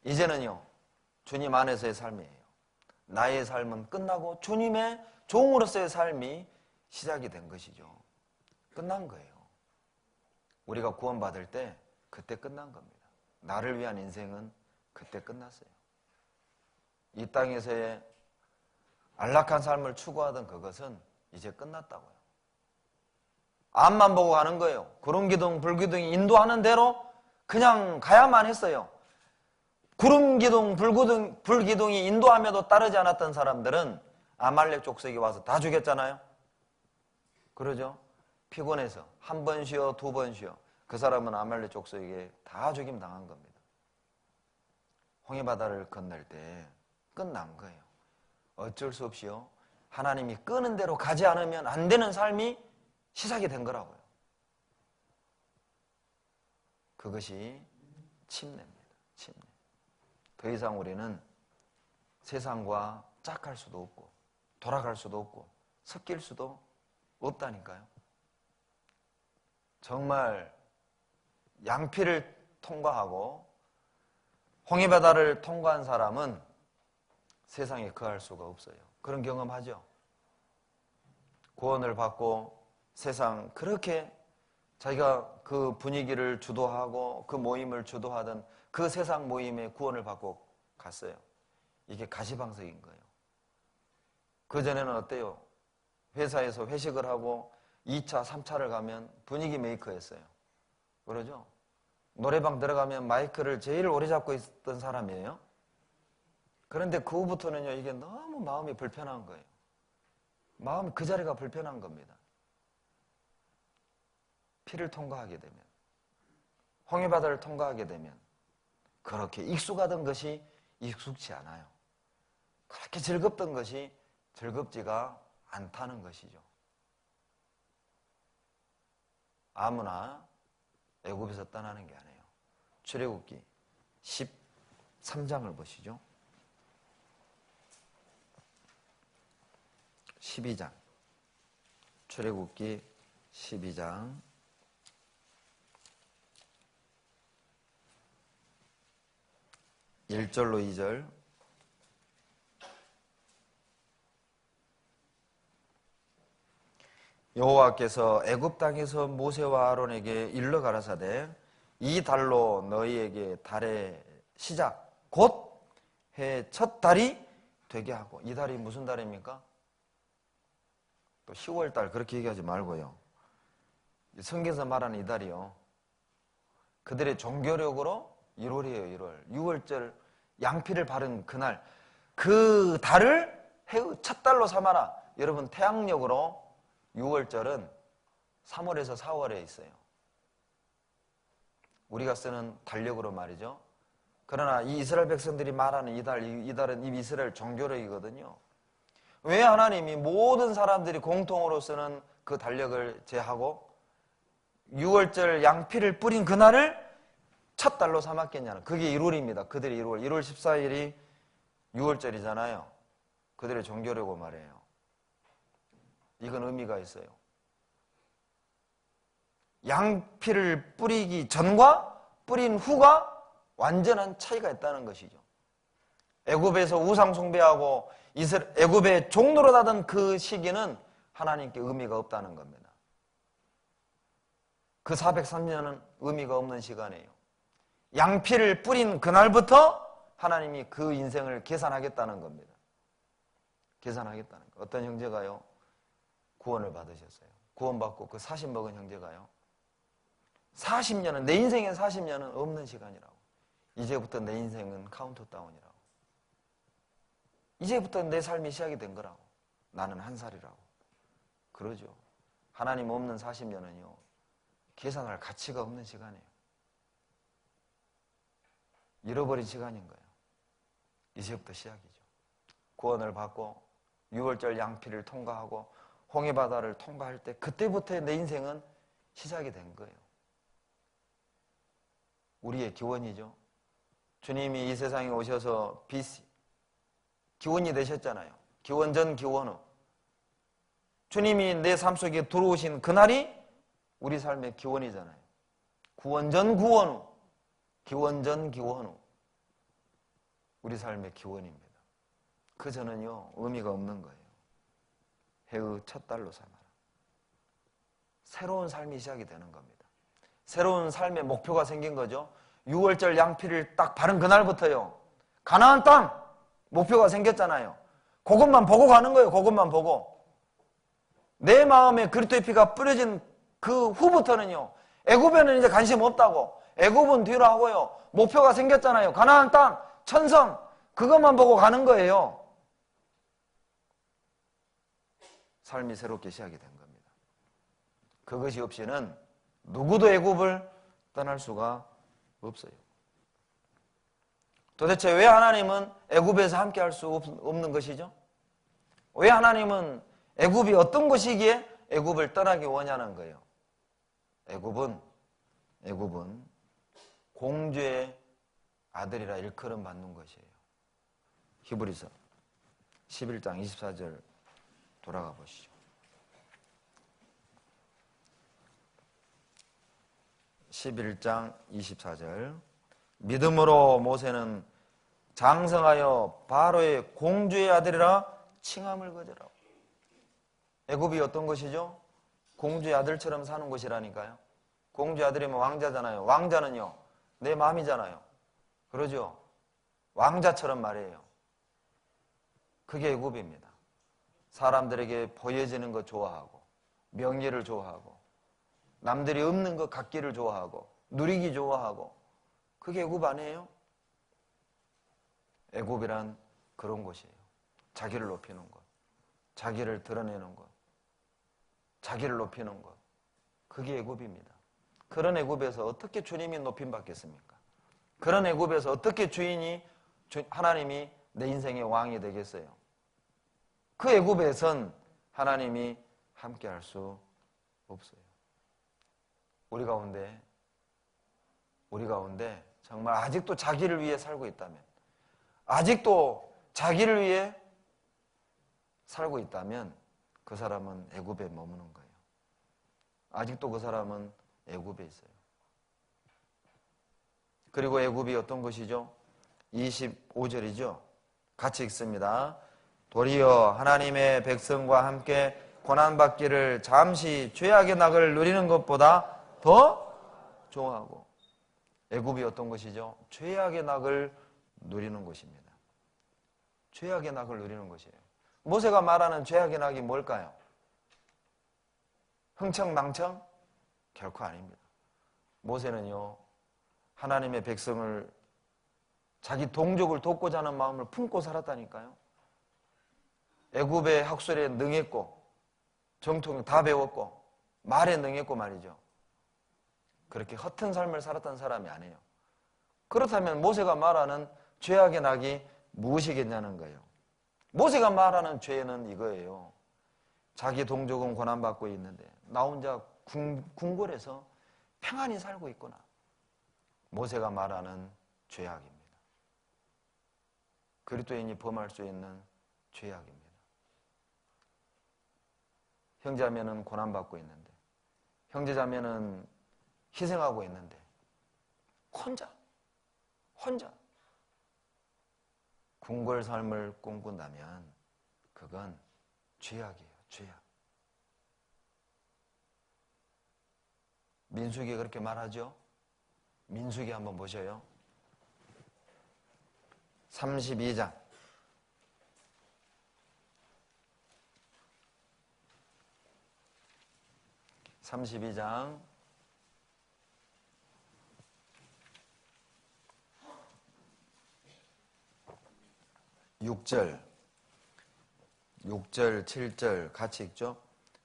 이제는요, 주님 안에서의 삶이에요. 나의 삶은 끝나고 주님의 종으로서의 삶이 시작이 된 것이죠. 끝난 거예요. 우리가 구원받을 때 그때 끝난 겁니다. 나를 위한 인생은 그때 끝났어요. 이 땅에서의 안락한 삶을 추구하던 그것은 이제 끝났다고요. 앞만 보고 가는 거예요. 구름기둥, 불기둥이 인도하는 대로 그냥 가야만 했어요. 구름기둥, 불기둥이 인도함에도 따르지 않았던 사람들은 아말렉 족속이 와서 다 죽였잖아요. 그러죠? 피곤해서 한 번 쉬어, 두 번 쉬어. 그 사람은 아말렉 족속에게 다 죽임 당한 겁니다. 홍해바다를 건널 때 끝난 거예요. 어쩔 수 없이요. 하나님이 끄는 대로 가지 않으면 안 되는 삶이 시작이 된 거라고요. 그것이 침례입니다. 침례. 더 이상 우리는 세상과 짝할 수도 없고 돌아갈 수도 없고 섞일 수도 없다니까요. 정말 양피를 통과하고 홍해바다를 통과한 사람은 세상에 거할 수가 없어요. 그런 경험하죠. 구원을 받고 세상 그렇게 자기가 그 분위기를 주도하고 그 모임을 주도하던 그 세상 모임에 구원을 받고 갔어요. 이게 가시방석인 거예요. 그전에는 어때요? 회사에서 회식을 하고 2차, 3차를 가면 분위기 메이커였어요. 그러죠? 노래방 들어가면 마이크를 제일 오래 잡고 있던 사람이에요. 그런데 그 후부터는요, 이게 너무 마음이 불편한 거예요. 마음이 그 자리가 불편한 겁니다. 피를 통과하게 되면, 홍해바다를 통과하게 되면 그렇게 익숙하던 것이 익숙치 않아요. 그렇게 즐겁던 것이 즐겁지가 않다는 것이죠. 아무나 애굽에서 떠나는 게 아니에요. 출애굽기 13장을 보시죠. 12장. 출애굽기 12장 1절로 2절. 여호와께서 애굽 땅에서 모세와 아론에게 일러 가라사대 이 달로 너희에게 달의 시작 곧 해 첫 달이 되게 하고. 이 달이 무슨 달입니까? 또 10월 달 그렇게 얘기하지 말고요. 성경에서 말하는 이 달이요, 그들의 종교력으로 1월이에요. 1월. 6월절 양피를 바른 그날, 그 달을 해의 첫 달로 삼아라. 여러분, 태양력으로 6월절은 3월에서 4월에 있어요. 우리가 쓰는 달력으로 말이죠. 그러나 이 이스라엘 백성들이 말하는 이 달은 이 이스라엘 종교력이거든요. 왜 하나님이 모든 사람들이 공통으로 쓰는 그 달력을 제하고 6월절 양피를 뿌린 그날을 첫 달로 삼았겠냐는, 그게 1월입니다. 그들의 1월 14일이 6월절이잖아요. 그들의 종교라고 말해요. 이건 의미가 있어요. 양피를 뿌리기 전과 뿌린 후가 완전한 차이가 있다는 것이죠. 애굽에서 우상 숭배하고 애굽의 종로로 나던 그 시기는 하나님께 의미가 없다는 겁니다. 그 403년은 의미가 없는 시간이에요. 양피를 뿌린 그날부터 하나님이 그 인생을 계산하겠다는 겁니다. 계산하겠다는 거. 어떤 형제가요, 구원을 받으셨어요. 구원받고 그 40 먹은 형제가요, 40년은, 내 인생에 40년은 없는 시간이라고. 이제부터 내 인생은 카운트다운이라고. 이제부터 내 삶이 시작이 된 거라고. 나는 한 살이라고. 그러죠. 하나님 없는 40년은요, 계산할 가치가 없는 시간이에요. 잃어버린 시간인 거예요. 이제부터 시작이죠. 구원을 받고 6월절 양피를 통과하고 홍해바다를 통과할 때 그때부터 내 인생은 시작이 된 거예요. 우리의 기원이죠. 주님이 이 세상에 오셔서 기원이 되셨잖아요. 기원 전 기원 후. 주님이 내 삶 속에 들어오신 그날이 우리 삶의 기원이잖아요. 구원 전 구원 후, 기원 전 기원 후. 우리 삶의 기원입니다. 그 전은요, 의미가 없는 거예요. 해의 첫 달로 삼아라. 새로운 삶이 시작이 되는 겁니다. 새로운 삶의 목표가 생긴 거죠. 6월절 양피를 딱 바른 그날부터요, 가나안 땅 목표가 생겼잖아요. 그것만 보고 가는 거예요. 그것만 보고. 내 마음에 그리스도의 피가 뿌려진 그 후부터는요, 애굽에는 이제 관심 없다고, 애굽은 뒤로 하고요, 목표가 생겼잖아요. 가나안 땅, 천성, 그것만 보고 가는 거예요. 삶이 새롭게 시작이 된 겁니다. 그것이 없이는 누구도 애굽을 떠날 수가 없어요. 도대체 왜 하나님은 애굽에서 함께 할 수 없는 것이죠? 왜 하나님은 애굽이 어떤 곳이기에 애굽을 떠나기 원하는 거예요? 애굽은 공주의 아들이라 일컬음 받는 것이에요. 히브리서 11장 24절 돌아가 보시죠. 11장 24절. 믿음으로 모세는 장성하여 바로의 공주의 아들이라 칭함을 거절하고. 애굽이 어떤 것이죠? 공주의 아들처럼 사는 곳이라니까요. 공주의 아들이면 왕자잖아요. 왕자는요, 내 마음이잖아요. 그러죠? 왕자처럼 말이에요. 그게 애굽입니다. 사람들에게 보여지는 거 좋아하고, 명예를 좋아하고, 남들이 없는 거 갖기를 좋아하고, 누리기 좋아하고, 그게 애굽 아니에요? 애굽이란 그런 곳이에요. 자기를 높이는 것, 자기를 드러내는 것, 자기를 높이는 것, 그게 애굽입니다. 그런 애굽에서 어떻게 주님이 높임 받겠습니까? 그런 애굽에서 어떻게 하나님이 내 인생의 왕이 되겠어요? 그 애굽에선 하나님이 함께 할 수 없어요. 우리 가운데 정말 아직도 자기를 위해 살고 있다면, 아직도 자기를 위해 살고 있다면 그 사람은 애굽에 머무는 거예요. 아직도 그 사람은 애굽에 있어요. 그리고 애굽이 어떤 것이죠? 25절이죠. 같이 읽습니다. 도리어 하나님의 백성과 함께 고난받기를 잠시 죄악의 낙을 누리는 것보다 더 좋아하고. 애굽이 어떤 것이죠? 죄악의 낙을 누리는 것입니다. 죄악의 낙을 누리는 것이에요. 모세가 말하는 죄악의 낙이 뭘까요? 흥청망청? 결코 아닙니다. 모세는요, 하나님의 백성을, 자기 동족을 돕고자 하는 마음을 품고 살았다니까요. 애굽의 학술에 능했고, 정통을 다 배웠고, 말에 능했고 말이죠. 그렇게 허튼 삶을 살았던 사람이 아니에요. 그렇다면 모세가 말하는 죄악의 낙이 무엇이겠냐는 거예요. 모세가 말하는 죄는 이거예요. 자기 동족은 고난받고 있는데 나 혼자 궁궐에서 평안히 살고 있구나. 모세가 말하는 죄악입니다. 그리스도인이 범할 수 있는 죄악입니다. 형제자매는 고난받고 있는데, 형제자매는 희생하고 있는데 혼자 궁궐 삶을 꿈꾼다면 그건 죄악이에요. 죄악. 민수기 그렇게 말하죠? 민수기 한번 보셔요. 32장 32장 6절, 7절 같이 읽죠.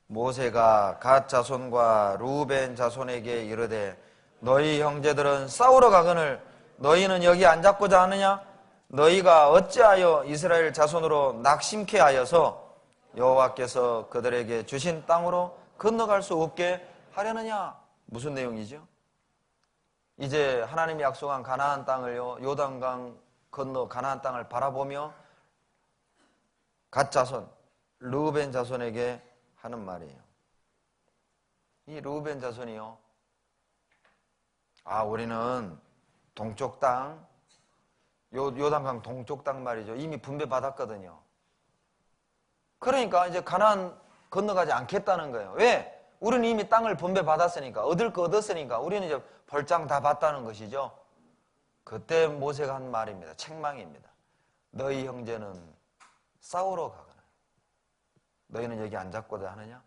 모세가 갓 자손과 루벤 자손에게 이르되 너희 형제들은 싸우러 가거늘 너희는 여기 앉았고자 하느냐? 너희가 어찌하여 이스라엘 자손으로 낙심케 하여서 여호와께서 그들에게 주신 땅으로 건너갈 수 없게 하려느냐? 무슨 내용이죠? 이제 하나님이 약속한 가나안 땅을요, 요단강 건너 가나안 땅을 바라보며 갓 자손, 르우벤 자손에게 하는 말이에요. 이 르우벤 자손이요, 우리는 동쪽 땅, 요단강 동쪽 땅 말이죠. 이미 분배받았거든요. 그러니까 이제 가나안 건너가지 않겠다는 거예요. 왜? 우리는 이미 땅을 분배받았으니까, 얻을 거 얻었으니까 우리는 이제 벌장 다 봤다는 것이죠. 그때 모세가 한 말입니다. 책망입니다. 너희 형제는 싸우러 가거나 너희는 여기 앉았고자 하느냐?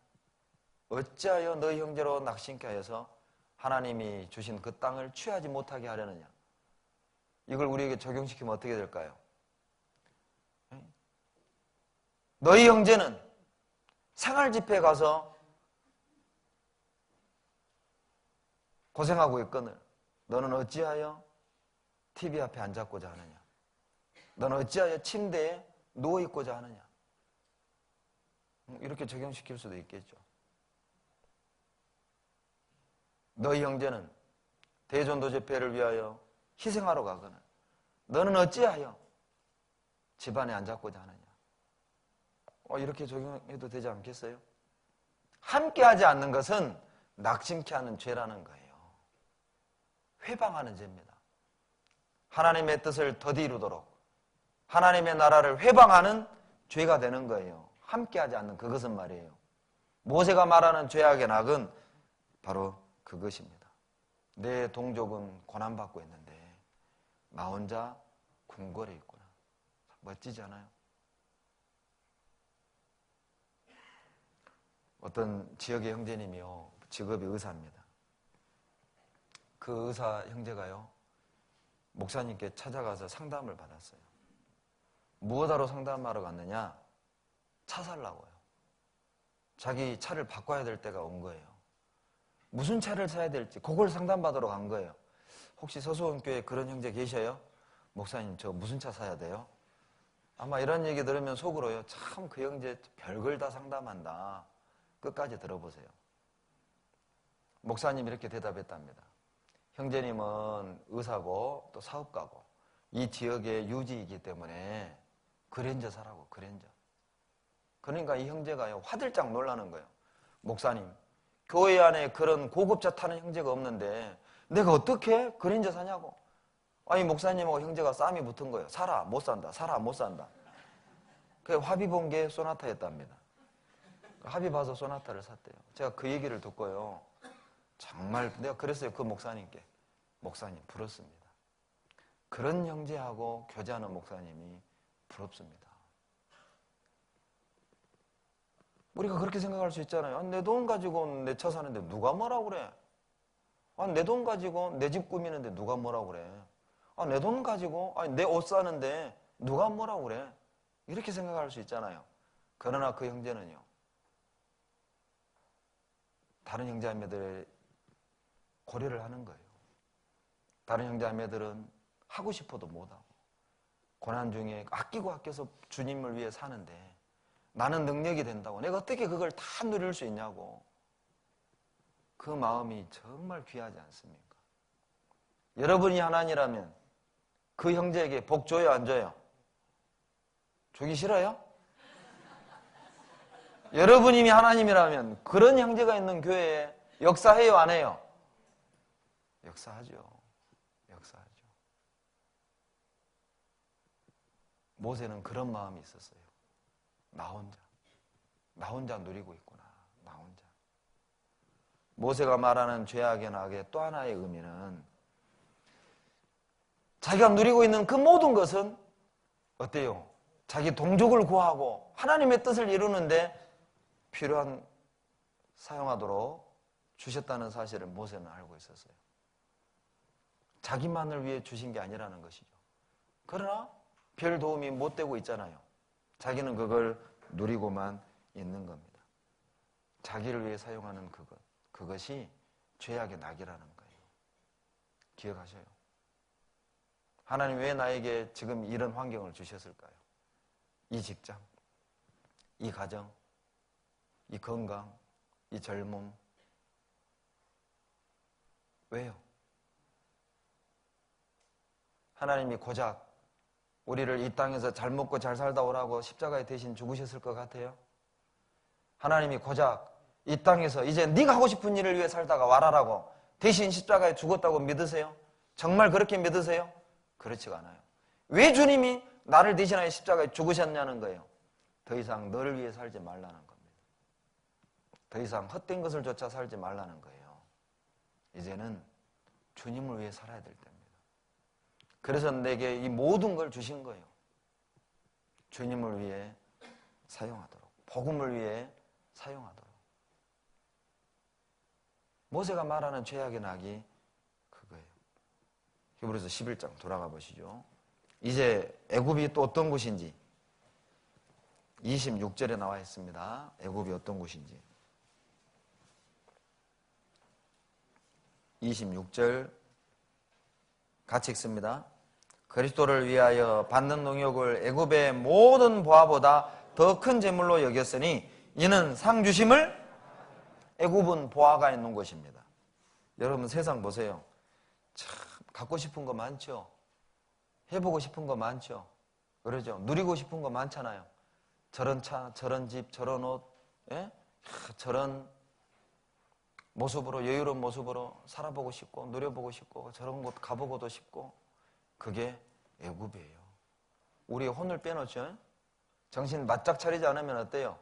어찌하여 너희 형제로 낙심케 하여서 하나님이 주신 그 땅을 취하지 못하게 하려느냐? 이걸 우리에게 적용시키면 어떻게 될까요? 너희 형제는 생활 집회에 가서 고생하고 있거늘 너는 어찌하여 TV 앞에 앉았고자 하느냐? 너는 어찌하여 침대에 누워있고자 하느냐? 이렇게 적용시킬 수도 있겠죠. 너희 형제는 대전도 집회를 위하여 희생하러 가거늘 너는 어찌하여 집안에 앉았고자 하느냐? 이렇게 적용해도 되지 않겠어요? 함께하지 않는 것은 낙심케 하는 죄라는 거예요. 회방하는 죄입니다. 하나님의 뜻을 더디 이루도록 하나님의 나라를 회방하는 죄가 되는 거예요. 함께하지 않는 그것은 말이에요. 모세가 말하는 죄악의 낙은 바로 그것입니다. 내 동족은 고난받고 있는데 나 혼자 궁궐에 있구나. 멋지지 않아요? 어떤 지역의 형제님이요, 직업이 의사입니다. 그 의사 형제가요, 목사님께 찾아가서 상담을 받았어요. 무엇하러 상담하러 갔느냐? 차 살라고요. 자기 차를 바꿔야 될 때가 온 거예요. 무슨 차를 사야 될지 그걸 상담받으러 간 거예요. 혹시 서수원교회에 그런 형제 계셔요? 목사님, 저 무슨 차 사야 돼요? 아마 이런 얘기 들으면 속으로요, 참 그 형제 별걸 다 상담한다. 끝까지 들어보세요. 목사님 이렇게 대답했답니다. 형제님은 의사고 또 사업가고 이 지역의 유지이기 때문에 그랜저 사라고, 그랜저. 그러니까 이 형제가요, 화들짝 놀라는 거예요. 목사님, 교회 안에 그런 고급차 타는 형제가 없는데 내가 어떻게 그랜저 사냐고. 아니, 목사님하고 형제가 싸움이 붙은 거예요. 사라, 못 산다. 사라, 못 산다. 그게 합의 본 게 소나타였답니다. 합의 봐서 소나타를 샀대요. 제가 그 얘기를 듣고요, 정말 내가 그랬어요. 그 목사님께. 목사님, 부럽습니다. 그런 형제하고 교제하는 목사님이 부럽습니다. 우리가 그렇게 생각할 수 있잖아요. 내 돈 가지고 내 차 사는데 누가 뭐라고 그래? 내 돈 가지고 내 집 꾸미는데 누가 뭐라고 그래? 내 돈 가지고 내 옷 사는데 누가 뭐라고 그래? 이렇게 생각할 수 있잖아요. 그러나 그 형제는요, 다른 형제자매들의 고려를 하는 거예요. 다른 형제자매들은 하고 싶어도 못하고 고난 중에 아껴서 주님을 위해 사는데 나는 능력이 된다고, 내가 어떻게 그걸 다 누릴 수 있냐고. 그 마음이 정말 귀하지 않습니까? 여러분이 하나님이라면 그 형제에게 복 줘요, 안 줘요? 주기 싫어요? 여러분이 하나님이라면 그런 형제가 있는 교회에 역사해요, 안 해요? 역사하죠. 역사하죠. 모세는 그런 마음이 있었어요. 나 혼자 누리고 있구나. 나 혼자. 모세가 말하는 죄악의 낙의 또 하나의 의미는 자기가 누리고 있는 그 모든 것은 어때요? 자기 동족을 구하고 하나님의 뜻을 이루는데 필요한 사용하도록 주셨다는 사실을 모세는 알고 있었어요. 자기만을 위해 주신 게 아니라는 것이죠. 그러나 별 도움이 못 되고 있잖아요. 자기는 그걸 누리고만 있는 겁니다. 자기를 위해 사용하는 그것이 죄악의 낙이라는 거예요. 기억하셔요. 하나님 왜 나에게 지금 이런 환경을 주셨을까요? 이 직장, 이 가정, 이 건강, 이 젊음. 왜요? 하나님이 고작 우리를 이 땅에서 잘 먹고 잘 살다 오라고 십자가에 대신 죽으셨을 것 같아요? 하나님이 고작 이 땅에서 이제 네가 하고 싶은 일을 위해 살다가 와라라고 대신 십자가에 죽었다고 믿으세요? 정말 그렇게 믿으세요? 그렇지가 않아요. 왜 주님이 나를 대신하여 십자가에 죽으셨냐는 거예요. 더 이상 너를 위해 살지 말라는 겁니다. 더 이상 헛된 것을 조차 살지 말라는 거예요. 이제는 주님을 위해 살아야 될 때입니다. 그래서 내게 이 모든 걸 주신 거예요. 주님을 위해 사용하도록, 복음을 위해 사용하도록. 모세가 말하는 죄악의 낙이 그거예요. 히브리서 11장 돌아가 보시죠. 이제 애굽이 또 어떤 곳인지 26절에 나와 있습니다. 애굽이 어떤 곳인지. 26절 같이 읽습니다. 그리스도를 위하여 받는 농욕을 애굽의 모든 보화보다 더 큰 재물로 여겼으니 이는 상 주심을 애굽은 보화가 있는 곳입니다. 여러분 세상 보세요. 참 갖고 싶은 거 많죠. 해보고 싶은 거 많죠. 그러죠. 누리고 싶은 거 많잖아요. 저런 차, 저런 집, 저런 옷, 예? 저런 모습으로, 여유로운 모습으로 살아보고 싶고 누려보고 싶고 저런 곳 가보고도 싶고. 그게 애굽이에요. 우리 혼을 빼놓죠. 정신 바짝 차리지 않으면 어때요?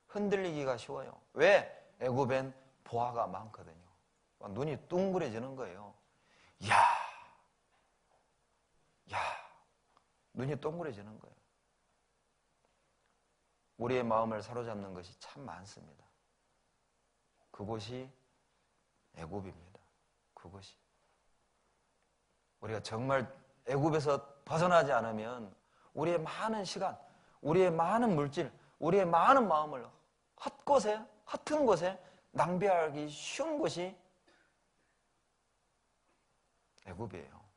흔들리기가 쉬워요. 왜? 애굽엔 보화가 많거든요. 눈이 둥그레지는 거예요. 야, 눈이 동그래지는 거예요. 우리의 마음을 사로잡는 것이 참 많습니다. 그곳이 애굽입니다. 그곳이. 우리가 정말 애굽에서 벗어나지 않으면 우리의 많은 시간, 우리의 많은 물질, 우리의 많은 마음을 헛곳에, 허튼 곳에 낭비하기 쉬운 곳이 애굽이에요.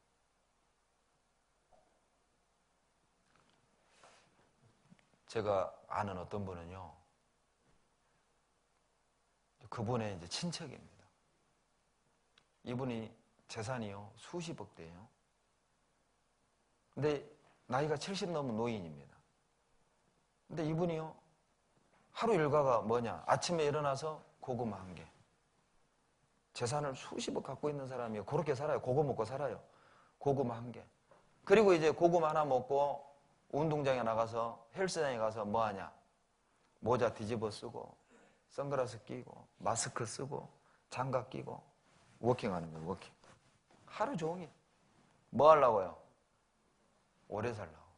제가 아는 어떤 분은요, 그분의 이제 친척입니다. 이분이 재산이요, 수십억 대예요. 근데 나이가 70 넘은 노인입니다. 근데 이분이요, 하루 일과가 뭐냐? 아침에 일어나서 고구마 한 개. 재산을 수십억 갖고 있는 사람이요, 그렇게 살아요. 고구 먹고 살아요. 고구마 한 개. 그리고 이제 고구마 하나 먹고 운동장에 나가서 헬스장에 가서 뭐 하냐? 모자 뒤집어 쓰고 선글라스 끼고 마스크 쓰고 장갑 끼고 워킹하는 거예요. 워킹. 하루 종일. 뭐 하려고요? 오래 살라고.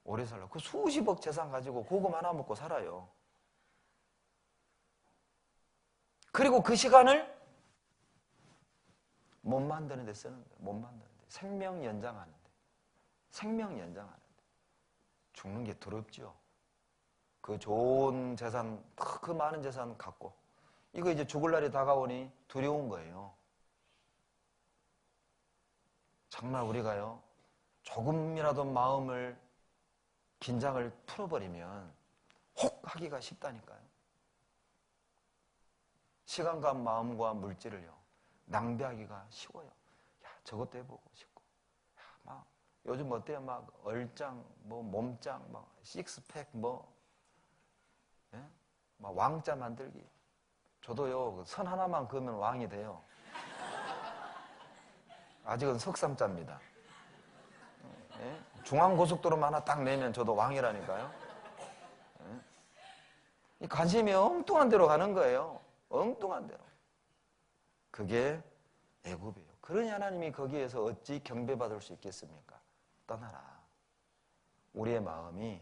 오래 살라고. 그 수십억 재산 가지고 고구마 하나 먹고 살아요. 그리고 그 시간을 몸 만드는 데 쓰는 거예요. 몸 만드는 데. 생명 연장하는 데. 생명 연장하는 데. 죽는 게 두렵죠. 그 좋은 재산, 그 많은 재산 갖고 이거 이제 죽을 날이 다가오니 두려운 거예요. 정말 우리가요, 조금이라도 마음을, 긴장을 풀어버리면 혹 하기가 쉽다니까요. 시간과 마음과 물질을요, 낭비하기가 쉬워요. 야, 저것도 해보고 싶고. 야, 막, 요즘 어때요? 막, 얼짱, 뭐, 몸짱, 막, 식스팩, 뭐, 예? 막, 왕자 만들기. 저도요, 선 하나만 그으면 왕이 돼요. 아직은 석삼자입니다. 예? 중앙고속도로만 하나 딱 내면 저도 왕이라니까요. 예? 이 관심이 엉뚱한 데로 가는 거예요. 엉뚱한 대로. 그게 애굽이에요. 그러니 하나님이 거기에서 어찌 경배받을 수 있겠습니까? 떠나라. 우리의 마음이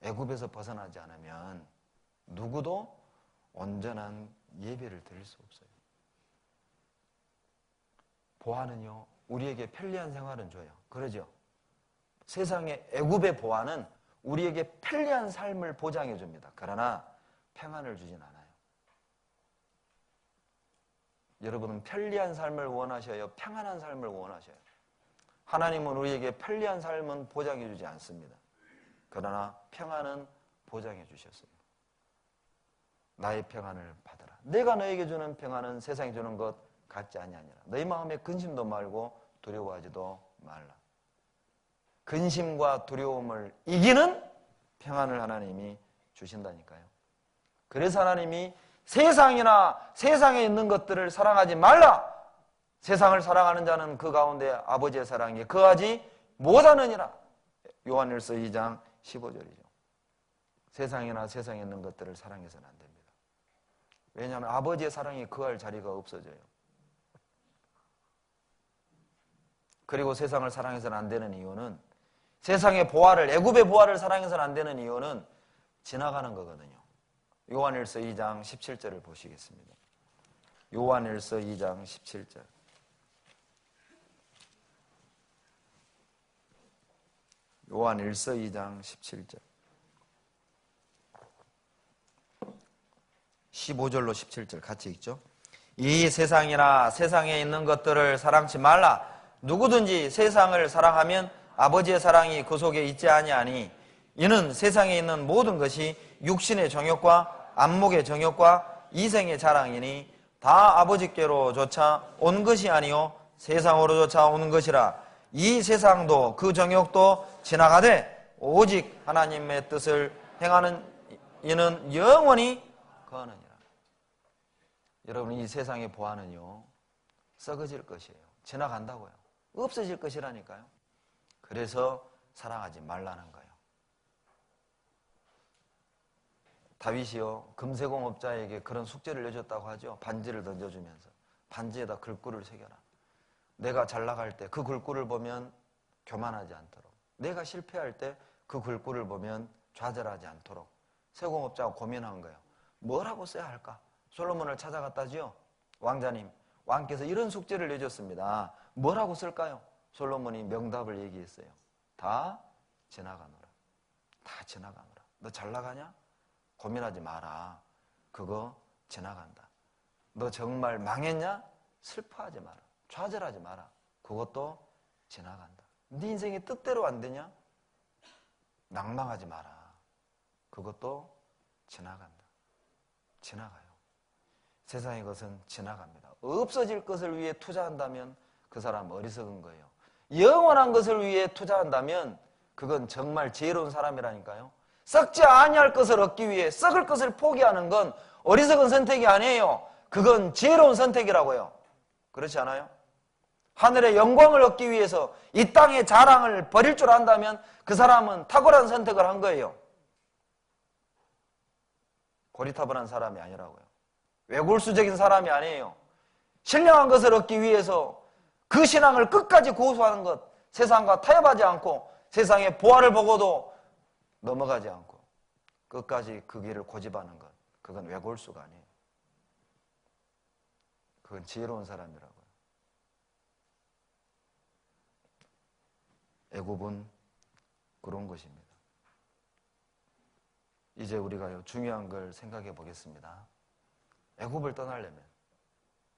애굽에서 벗어나지 않으면 누구도 온전한 예배를 드릴 수 없어요. 보화는요, 우리에게 편리한 생활은 줘요. 그러죠? 세상의 애굽의 보화는 우리에게 편리한 삶을 보장해 줍니다. 그러나 평안을 주진 않아요. 여러분은 편리한 삶을 원하셔요? 평안한 삶을 원하셔요? 하나님은 우리에게 편리한 삶은 보장해 주지 않습니다. 그러나 평안은 보장해 주셨습니다. 나의 평안을 받아라. 내가 너에게 주는 평안은 세상이 주는 것 같지 아니하니라. 너희 마음에 근심도 말고 두려워하지도 말라. 근심과 두려움을 이기는 평안을 하나님이 주신다니까요. 그래서 하나님이 세상이나 세상에 있는 것들을 사랑하지 말라. 세상을 사랑하는 자는 그 가운데 아버지의 사랑에 거하지 못하느니라. 요한일서 2장 15절이죠. 세상이나 세상에 있는 것들을 사랑해서는 안 됩니다. 왜냐하면 아버지의 사랑이 거할 자리가 없어져요. 그리고 세상을 사랑해서는 안 되는 이유는, 세상의 보화를, 애굽의 보화를 사랑해서는 안 되는 이유는 지나가는 거거든요. 요한일서 2장 17절을 보시겠습니다. 요한일서 2장 17절. 요한일서 2장 17절. 15절로 17절 같이 읽죠. 이 세상이나 세상에 있는 것들을 사랑치 말라. 누구든지 세상을 사랑하면 아버지의 사랑이 그 속에 있지 아니하니, 이는 세상에 있는 모든 것이 육신의 정욕과 안목의 정욕과 이생의 자랑이니 다 아버지께로 조차 온 것이 아니요 세상으로 조차 오는 것이라. 이 세상도 그 정욕도 지나가되 오직 하나님의 뜻을 행하는 이는 영원히 거하느니라. 여러분, 이 세상의 보화는요 썩어질 것이에요. 지나간다고요. 없어질 것이라니까요. 그래서 사랑하지 말라는 거예요. 다윗이요 금세공업자에게 그런 숙제를 내줬다고 하죠. 반지를 던져주면서 반지에다 글귀를 새겨라. 내가 잘 나갈 때 그 글귀를 보면 교만하지 않도록, 내가 실패할 때 그 글귀를 보면 좌절하지 않도록. 세공업자가 고민한 거예요. 뭐라고 써야 할까? 솔로몬을 찾아갔다지요. 왕자님, 왕께서 이런 숙제를 내줬습니다. 뭐라고 쓸까요? 솔로몬이 명답을 얘기했어요. 다 지나가노라. 다 지나가노라. 너 잘 나가냐? 고민하지 마라. 그거 지나간다. 너 정말 망했냐? 슬퍼하지 마라. 좌절하지 마라. 그것도 지나간다. 네 인생이 뜻대로 안 되냐? 낭망하지 마라. 그것도 지나간다. 지나가요. 세상의 것은 지나갑니다. 없어질 것을 위해 투자한다면 그 사람 어리석은 거예요. 영원한 것을 위해 투자한다면 그건 정말 지혜로운 사람이라니까요. 썩지 아니할 것을 얻기 위해 썩을 것을 포기하는 건 어리석은 선택이 아니에요. 그건 지혜로운 선택이라고요. 그렇지 않아요? 하늘의 영광을 얻기 위해서 이 땅의 자랑을 버릴 줄 안다면 그 사람은 탁월한 선택을 한 거예요. 고리타분한 사람이 아니라고요. 외골수적인 사람이 아니에요. 신령한 것을 얻기 위해서 그 신앙을 끝까지 고수하는 것, 세상과 타협하지 않고 세상의 보화를 보고도 넘어가지 않고 끝까지 그 길을 고집하는 것, 그건 외골수가 아니에요. 그건 지혜로운 사람이라고요. 애굽은 그런 것입니다. 이제 우리가요 중요한 걸 생각해 보겠습니다. 애굽을 떠나려면,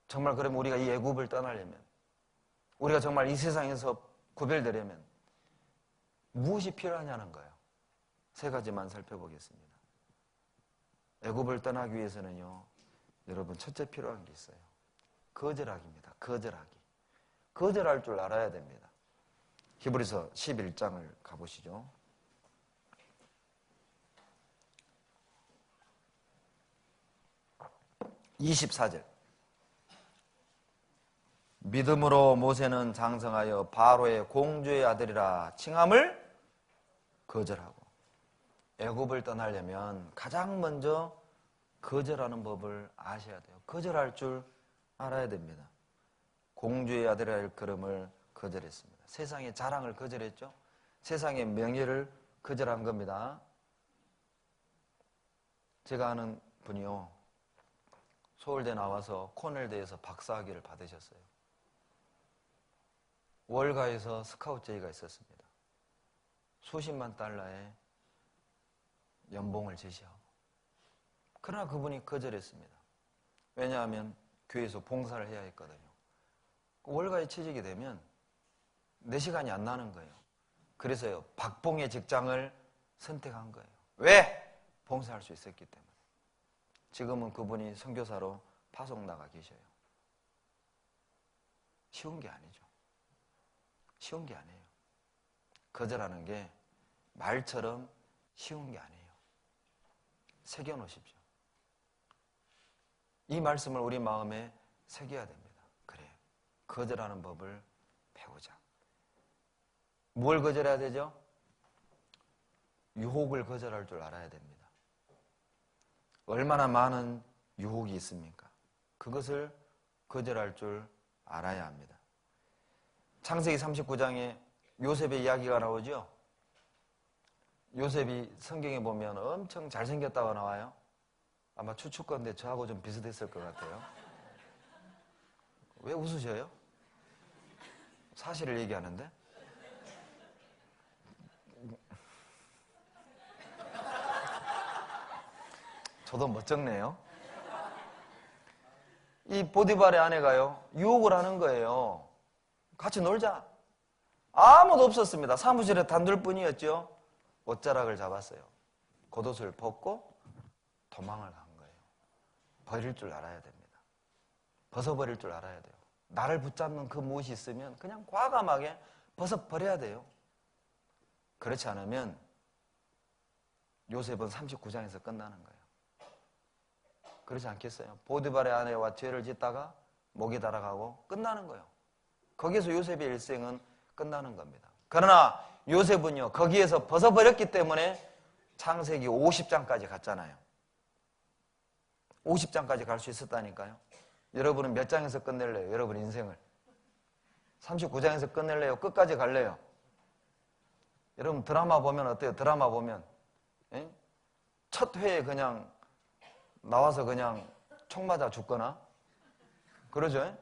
정말 그러면 우리가 이 애굽을 떠나려면, 우리가 정말 이 세상에서 구별되려면 무엇이 필요하냐는 거예요. 세 가지만 살펴보겠습니다. 애굽을 떠나기 위해서는요, 여러분 첫째 필요한 게 있어요. 거절하기입니다. 거절하기. 거절할 줄 알아야 됩니다. 히브리서 11장을 가보시죠. 24절. 믿음으로 모세는 장성하여 바로의 공주의 아들이라 칭함을 거절하고. 애굽을 떠나려면 가장 먼저 거절하는 법을 아셔야 돼요. 거절할 줄 알아야 됩니다. 공주의 아들이라 일컬음을 거절했습니다. 세상의 자랑을 거절했죠. 세상의 명예를 거절한 겁니다. 제가 아는 분이요, 서울대 나와서 코넬대에서 박사학위를 받으셨어요. 월가에서 스카우트 제의가 있었습니다. 수십만 달러의 연봉을 제시하고. 그러나 그분이 거절했습니다. 왜냐하면 교회에서 봉사를 해야 했거든요. 월가에 취직이 되면 내 시간이 안 나는 거예요. 그래서요, 박봉의 직장을 선택한 거예요. 왜? 봉사할 수 있었기 때문에. 지금은 그분이 선교사로 파송 나가 계셔요. 쉬운 게 아니죠. 쉬운 게 아니에요. 거절하는 게 말처럼 쉬운 게 아니에요. 새겨놓으십시오. 이 말씀을 우리 마음에 새겨야 됩니다. 그래, 거절하는 법을 배우자. 뭘 거절해야 되죠? 유혹을 거절할 줄 알아야 됩니다. 얼마나 많은 유혹이 있습니까? 그것을 거절할 줄 알아야 합니다. 창세기 39장에 요셉의 이야기가 나오죠? 요셉이 성경에 보면 엄청 잘생겼다고 나와요. 아마 추측건데 저하고 좀 비슷했을 것 같아요. 왜 웃으셔요? 사실을 얘기하는데? 저도 멋쩍네요. 이 보디발의 아내가요, 유혹을 하는 거예요. 같이 놀자. 아무도 없었습니다. 사무실에 단둘뿐이었죠. 옷자락을 잡았어요. 겉옷을 벗고 도망을 간 거예요. 버릴 줄 알아야 됩니다. 벗어버릴 줄 알아야 돼요. 나를 붙잡는 그 무엇이 있으면 그냥 과감하게 벗어버려야 돼요. 그렇지 않으면 요셉은 39장에서 끝나는 거예요. 그렇지 않겠어요? 보디발의 아내와 죄를 짓다가 목이 달아가고 끝나는 거예요. 거기에서 요셉의 일생은 끝나는 겁니다. 그러나 요셉은요, 거기에서 벗어버렸기 때문에 창세기 50장까지 갔잖아요. 50장까지 갈 수 있었다니까요. 여러분은 몇 장에서 끝낼래요? 여러분 인생을 39장에서 끝낼래요? 끝까지 갈래요? 여러분 드라마 보면 어때요? 드라마 보면 첫 회에 그냥 나와서 그냥 총 맞아 죽거나 그러죠?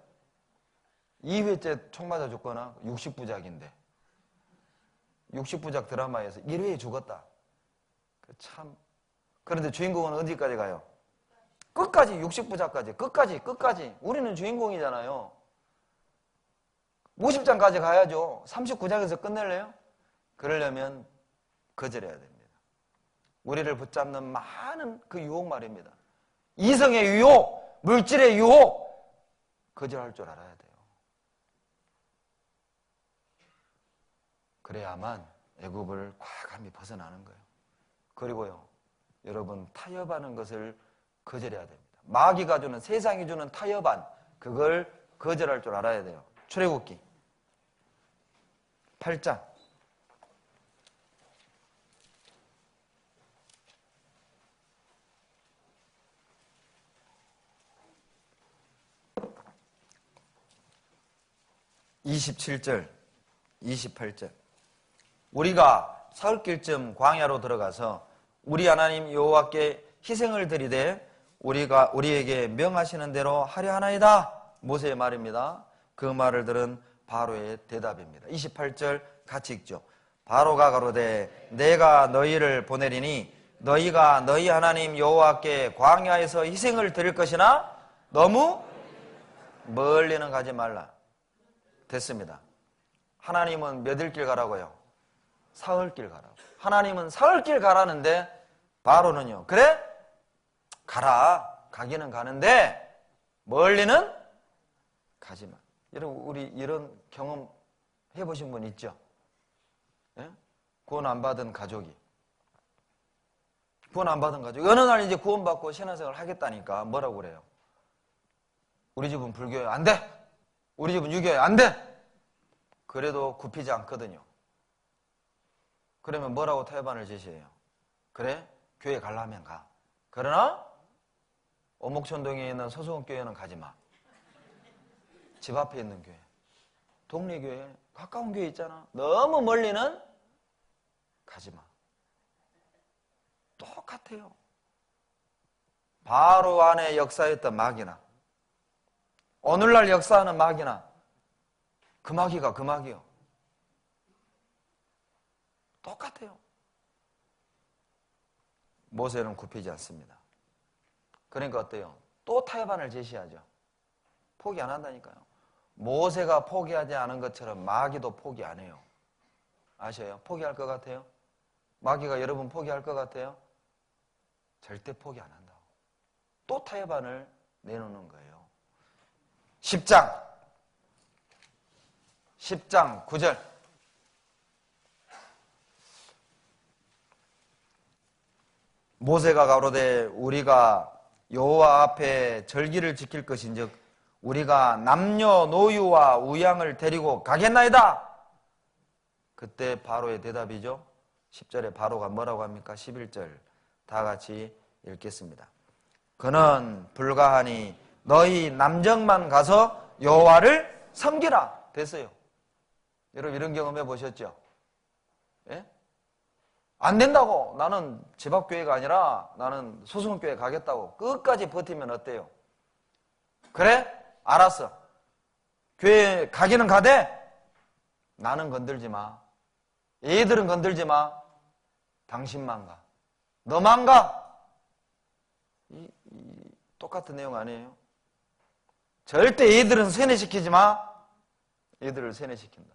2회째 총 맞아 죽거나 60부작인데 60부작 드라마에서 1회에 죽었다. 참. 그런데 주인공은 어디까지 가요? 끝까지 60부작까지 끝까지 우리는 주인공이잖아요. 50장까지 가야죠. 39장에서 끝낼래요? 그러려면 거절해야 됩니다. 우리를 붙잡는 많은 그 유혹 말입니다. 이성의 유혹, 물질의 유혹, 거절할 줄 알아야 돼요. 그래야만 애굽을 과감히 벗어나는 거예요. 그리고요, 여러분 타협하는 것을 거절해야 됩니다. 마귀가 주는, 세상이 주는 타협안, 그걸 거절할 줄 알아야 돼요. 출애굽기 8장 27절, 28절. 우리가 사흘길쯤 광야로 들어가서 우리 하나님 여호와께 희생을 드리되 우리에게 명하시는 대로 하려 하나이다. 모세의 말입니다. 그 말을 들은 바로의 대답입니다. 28절 같이 읽죠. 바로가 가로되 내가 너희를 보내리니 너희가 너희 하나님 여호와께 광야에서 희생을 드릴 것이나 너무 멀리는 가지 말라. 됐습니다. 하나님은 몇 일 길 가라고요? 사흘길 가라고. 하나님은 사흘길 가라는데 바로는요, 그래? 가라. 가기는 가는데 멀리는 가지 마. 여러분, 우리 이런 경험 해보신 분 있죠? 예? 구원 안 받은 가족이. 구원 안 받은 가족이. 어느 날 이제 구원받고 신앙생활을 하겠다니까 뭐라고 그래요? 우리 집은 불교예요. 안 돼! 우리 집은 유교예요. 안 돼! 그래도 굽히지 않거든요. 그러면 뭐라고 타협안을 제시해요? 그래? 교회 가려면 가. 그러나 오목천동에 있는 서수원교회는 가지 마. 집 앞에 있는 교회, 동네 교회, 가까운 교회 있잖아. 너무 멀리는 가지 마. 똑같아요. 바로 안에 역사했던 마귀나 오늘날 역사하는 마귀나 그 마귀가 그 마귀요. 똑같아요. 모세는 굽히지 않습니다. 그러니까 어때요? 또 타협안을 제시하죠. 포기 안 한다니까요. 모세가 포기하지 않은 것처럼 마귀도 포기 안 해요. 아셔요? 포기할 것 같아요? 마귀가 여러분 포기할 것 같아요? 절대 포기 안 한다고. 또 타협안을 내놓는 거예요. 10장 9절. 모세가 가로되 우리가 여호와 앞에 절기를 지킬 것인즉 우리가 남녀노유와 우양을 데리고 가겠나이다. 그때 바로의 대답이죠. 10절에 바로가 뭐라고 합니까? 11절 다 같이 읽겠습니다. 그는 불가하니 너희 남정만 가서 여호와를 섬기라 됐어요. 여러분 이런 경험 해보셨죠? 예? 안 된다고. 나는 제밥교회가 아니라 나는 소승교회 가겠다고 끝까지 버티면 어때요? 그래? 알았어. 교회 가기는 가되 나는 건들지 마. 얘들은 건들지 마. 당신만 가. 너만 가. 똑같은 내용 아니에요? 절대 얘들은 세뇌시키지 마. 얘들을 세뇌시킨다.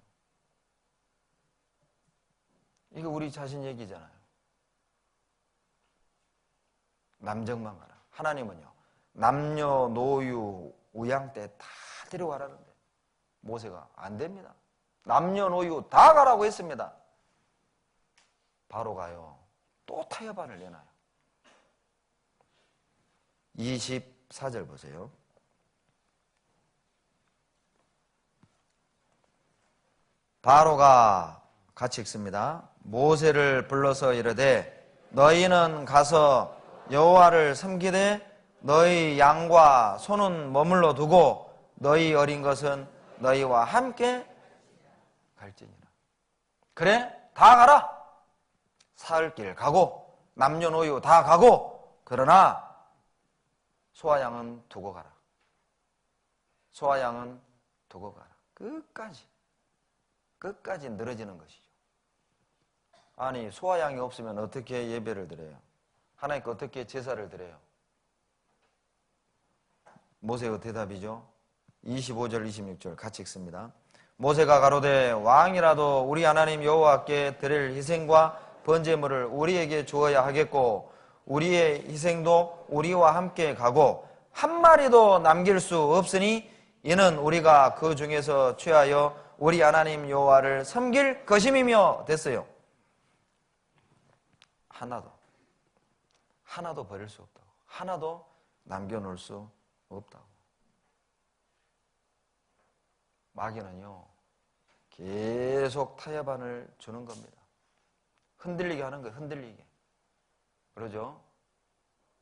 이거 우리 자신 얘기잖아요. 남정만 가라. 하나님은요, 남녀노유 우양 때 다 데려가라는데 모세가 안 됩니다. 남녀노유 다 가라고 했습니다. 바로 가요. 또 타협안을 내놔요. 24절 보세요. 바로가 같이 읽습니다. 모세를 불러서 이르되 너희는 가서 여호와를 섬기되 너희 양과 소는 머물러 두고 너희 어린 것은 너희와 함께 갈지니라. 그래? 다 가라. 사흘길 가고 남녀노유 다 가고 그러나 소와 양은 두고 가라. 소와 양은 두고 가라. 끝까지 늘어지는 것이죠. 아니 소와 양이 없으면 어떻게 예배를 드려요? 하나님께 어떻게 제사를 드려요? 모세의 대답이죠. 25절 26절 같이 읽습니다. 모세가 가로되 왕이라도 우리 하나님 여호와께 드릴 희생과 번제물을 우리에게 주어야 하겠고 우리의 희생도 우리와 함께 가고 한 마리도 남길 수 없으니 이는 우리가 그 중에서 취하여 우리 하나님 여호와를 섬길 것임이며 됐어요. 하나도 버릴 수 없다고. 하나도 남겨놓을 수 없다고. 마귀는요 계속 타협안을 주는 겁니다. 흔들리게 하는 거예요. 흔들리게. 그러죠?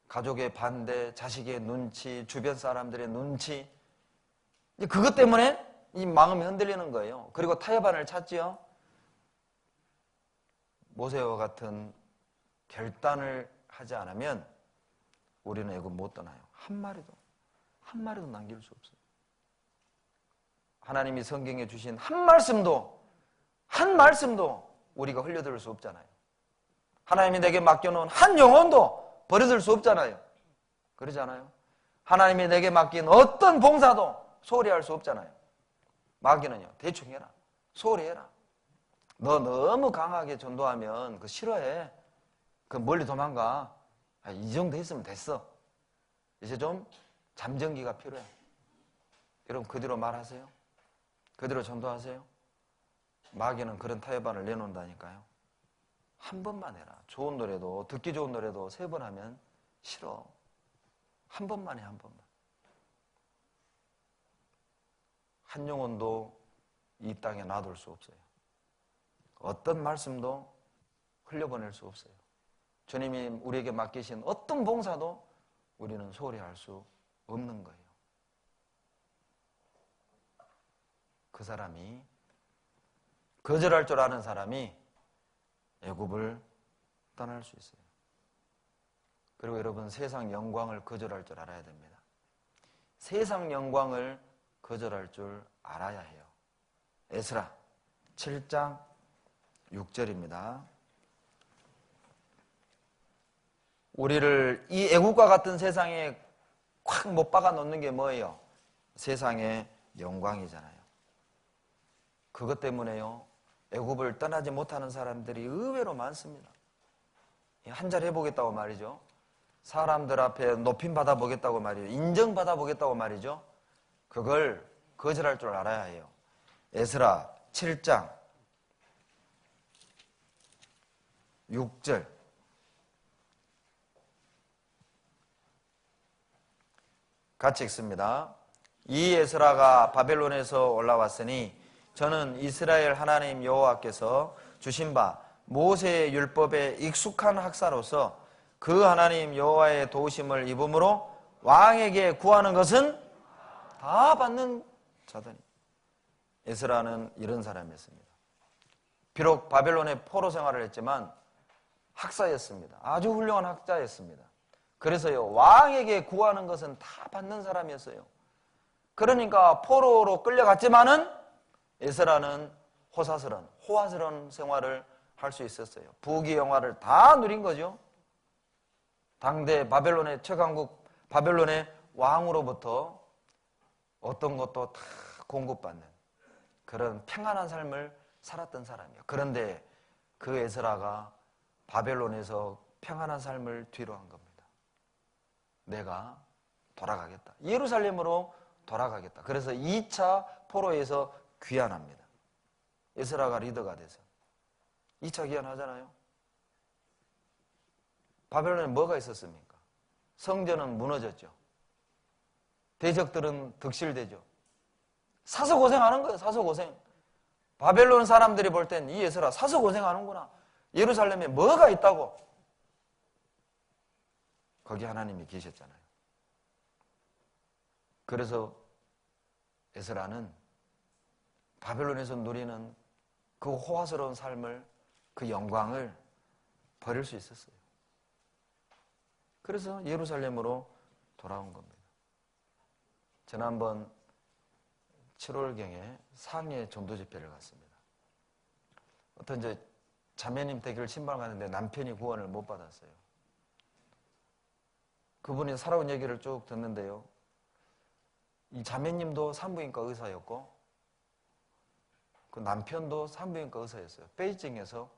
가족의 반대, 자식의 눈치, 주변 사람들의 눈치, 그것 때문에 이 마음이 흔들리는 거예요. 그리고 타협안을 찾지요. 모세와 같은 결단을 하지 않으면 우리는 애굽 못 떠나요. 한 마리도 남길 수 없어요. 하나님이 성경에 주신 한 말씀도 우리가 흘려들을 수 없잖아요. 하나님이 내게 맡겨놓은 한 영혼도 버려둘 수 없잖아요. 그러지 않아요? 하나님이 내게 맡긴 어떤 봉사도 소홀히 할 수 없잖아요. 마귀는요, 대충 해라. 소홀히 해라. 너 너무 강하게 전도하면 그거 싫어해. 그 멀리 도망가. 이 정도 했으면 됐어. 이제 좀 잠정기가 필요해. 여러분 그대로 말하세요. 그대로 전도하세요. 마귀는 그런 타협안을 내놓는다니까요. 한 번만 해라. 좋은 노래도, 듣기 좋은 노래도 3번 하면 싫어. 한 번만 해, 한 번만. 한 영혼도 이 땅에 놔둘 수 없어요. 어떤 말씀도 흘려보낼 수 없어요. 주님이 우리에게 맡기신 어떤 봉사도 우리는 소홀히 할 수 없는 거예요. 그 사람이, 거절할 줄 아는 사람이 애굽을 떠날 수 있어요. 그리고 여러분, 세상 영광을 거절할 줄 알아야 됩니다. 세상 영광을 거절할 줄 알아야 해요. 에스라 7장 6절입니다. 우리를 이 애국과 같은 세상에 콱 못 박아 놓는 게 뭐예요? 세상의 영광이잖아요. 그것 때문에요, 애국을 떠나지 못하는 사람들이 의외로 많습니다. 한 잘 해보겠다고 말이죠. 사람들 앞에 높임 받아보겠다고 말이에요. 인정받아 보겠다고 말이죠. 그걸 거절할 줄 알아야 해요. 에스라 7장 6절 같이 읽습니다. 이 에스라가 바벨론에서 올라왔으니 저는 이스라엘 하나님 여호와께서 주신 바 모세의 율법에 익숙한 학사로서 그 하나님 여호와의 도우심을 입음으로 왕에게 구하는 것은 다 받는 자더니. 에스라는 이런 사람이었습니다. 비록 바벨론의 포로 생활을 했지만 학사였습니다. 아주 훌륭한 학자였습니다. 그래서요, 왕에게 구하는 것은 다 받는 사람이었어요. 그러니까 포로로 끌려갔지만은 에스라는 호화스러운 생활을 할 수 있었어요. 부귀 영화를 다 누린 거죠. 당대 바벨론의 최강국 바벨론의 왕으로부터 어떤 것도 다 공급받는 그런 평안한 삶을 살았던 사람이에요. 그런데 그 에스라가 바벨론에서 평안한 삶을 뒤로 한 겁니다. 내가 돌아가겠다. 예루살렘으로 돌아가겠다. 그래서 2차 포로에서 귀환합니다. 에스라가 리더가 돼서 2차 귀환하잖아요. 바벨론에 뭐가 있었습니까? 성전은 무너졌죠. 대적들은 득실되죠. 사서 고생하는 거예요. 사서 고생. 바벨론 사람들이 볼 땐 이 에스라 사서 고생하는구나. 예루살렘에 뭐가 있다고. 거기 하나님이 계셨잖아요. 그래서 에스라는 바벨론에서 누리는 그 호화스러운 삶을, 그 영광을 버릴 수 있었어요. 그래서 예루살렘으로 돌아온 겁니다. 지난번 7월경에 상해 전도 집회를 갔습니다. 어떤 이제 자매님 댁을 신방 갔는데 남편이 구원을 못 받았어요. 그분이 살아온 얘기를 쭉 듣는데요. 이 자매님도 산부인과 의사였고 그 남편도 산부인과 의사였어요. 베이징에서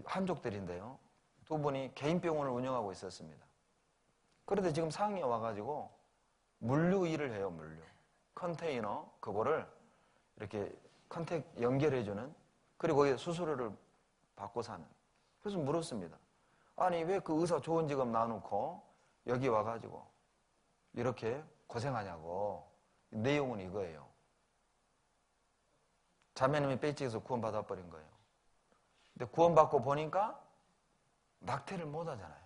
한족들인데요. 두 분이 개인 병원을 운영하고 있었습니다. 그런데 지금 상해에 와가지고 물류 일을 해요. 물류. 컨테이너 그거를 이렇게 컨택 연결해주는, 그리고 거기에 수수료를 받고 사는. 그래서 물었습니다. 아니 왜 그 의사 좋은 직업 놔놓고 여기 와가지고 이렇게 고생하냐고. 내용은 이거예요. 자매님이 베이징에서 구원받아버린 거예요. 근데 구원받고 보니까 낙태를 못 하잖아요.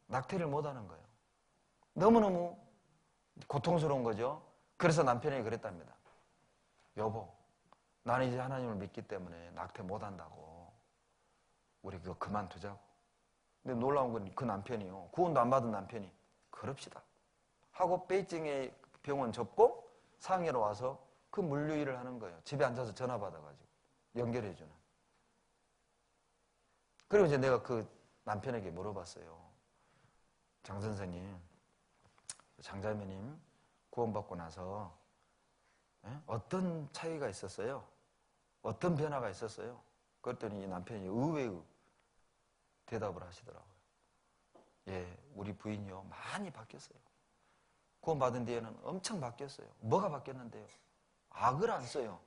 낙태를 못 하는 거예요. 너무너무 고통스러운 거죠. 그래서 남편이 그랬답니다. 여보, 나는 이제 하나님을 믿기 때문에 낙태 못 한다고. 우리 그거 그만두자고. 근데 놀라운 건 그 남편이요. 구원도 안 받은 남편이 그럽시다 하고 베이징의 병원 접고 상해로 와서 그 물류 일을 하는 거예요. 집에 앉아서 전화 받아가지고 연결해주는. 그리고 이제 내가 그 남편에게 물어봤어요. 장 선생님, 장자매님 구원받고 나서 어떤 차이가 있었어요? 어떤 변화가 있었어요? 그랬더니 이 남편이 의외의 대답을 하시더라고요. 예, 우리 부인이요 많이 바뀌었어요. 구원받은 뒤에는 엄청 바뀌었어요. 뭐가 바뀌었는데요? 악을 안 써요.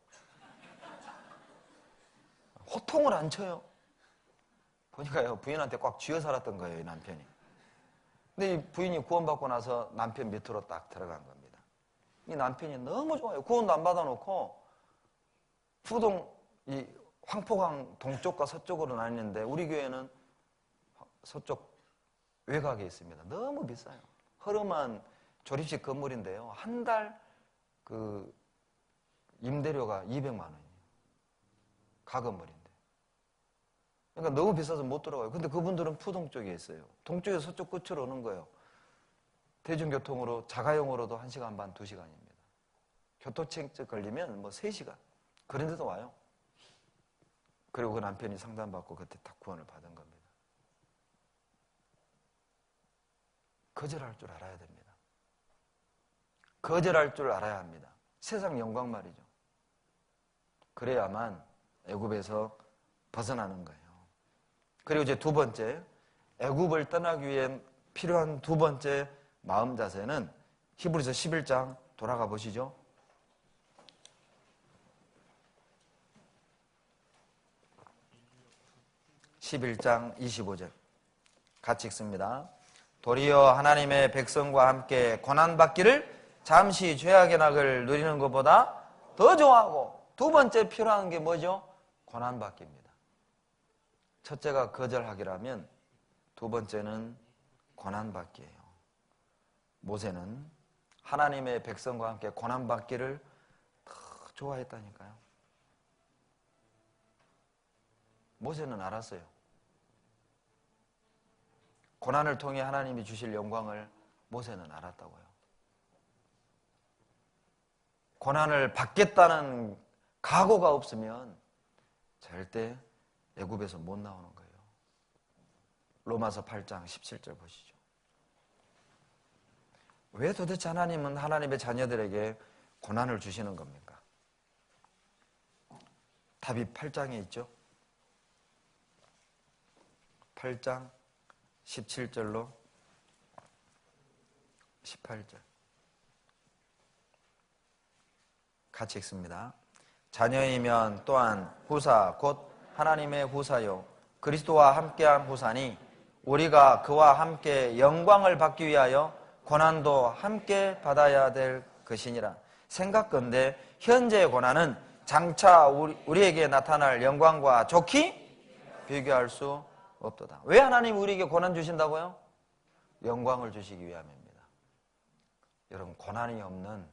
호통을 안 쳐요. 보니까요, 부인한테 꽉 쥐어 살았던 거예요, 이 남편이. 근데 이 부인이 구원받고 나서 남편 밑으로 딱 들어간 겁니다. 이 남편이 너무 좋아요. 구원도 안 받아놓고 이 황포강 동쪽과 서쪽으로 나뉘는데 우리 교회는 서쪽 외곽에 있습니다. 너무 비싸요. 허름한 조립식 건물인데요. 한 달 그 임대료가 200만 원이에요. 가건물인데. 그러니까 너무 비싸서 못 들어가요. 근데 그분들은 푸동 쪽에 있어요. 동쪽에서 서쪽 끝으로 오는 거예요. 대중교통으로, 자가용으로도 1시간 반, 2시간입니다. 교토체증 걸리면 뭐 3시간. 그런데도 와요. 그리고 그 남편이 상담받고 그때 딱 구원을 받은 겁니다. 거절할 줄 알아야 됩니다. 거절할 줄 알아야 합니다. 세상 영광 말이죠. 그래야만 애굽에서 벗어나는 거예요. 그리고 이제 두 번째, 애굽을 떠나기 위해 필요한 두 번째 마음 자세는 히브리서 11장 돌아가 보시죠. 11장 25절 같이 읽습니다. 도리어 하나님의 백성과 함께 고난받기를 잠시 죄악의 낙을 누리는 것보다 더 좋아하고, 두 번째 필요한 게 뭐죠? 고난받기입니다. 첫째가 거절하기라면 두 번째는 고난받기예요. 모세는 하나님의 백성과 함께 고난받기를 더 좋아했다니까요. 모세는 알았어요. 고난을 통해 하나님이 주실 영광을 모세는 알았다고요. 고난을 받겠다는 각오가 없으면 절대 애굽에서 못 나오는 거예요. 로마서 8장 17절 보시죠. 왜 도대체 하나님은 하나님의 자녀들에게 고난을 주시는 겁니까? 답이 8장에 있죠. 8장 17절로 18절 같이 읽습니다. 자녀이면 또한 후사 곧 하나님의 후사요 그리스도와 함께한 후사니 우리가 그와 함께 영광을 받기 위하여 고난도 함께 받아야 될 것이니라. 생각건대 현재의 고난은 장차 우리에게 나타날 영광과 좋게 비교할 수 없도다. 왜 하나님 우리에게 고난 주신다고요? 영광을 주시기 위함입니다. 여러분, 고난이 없는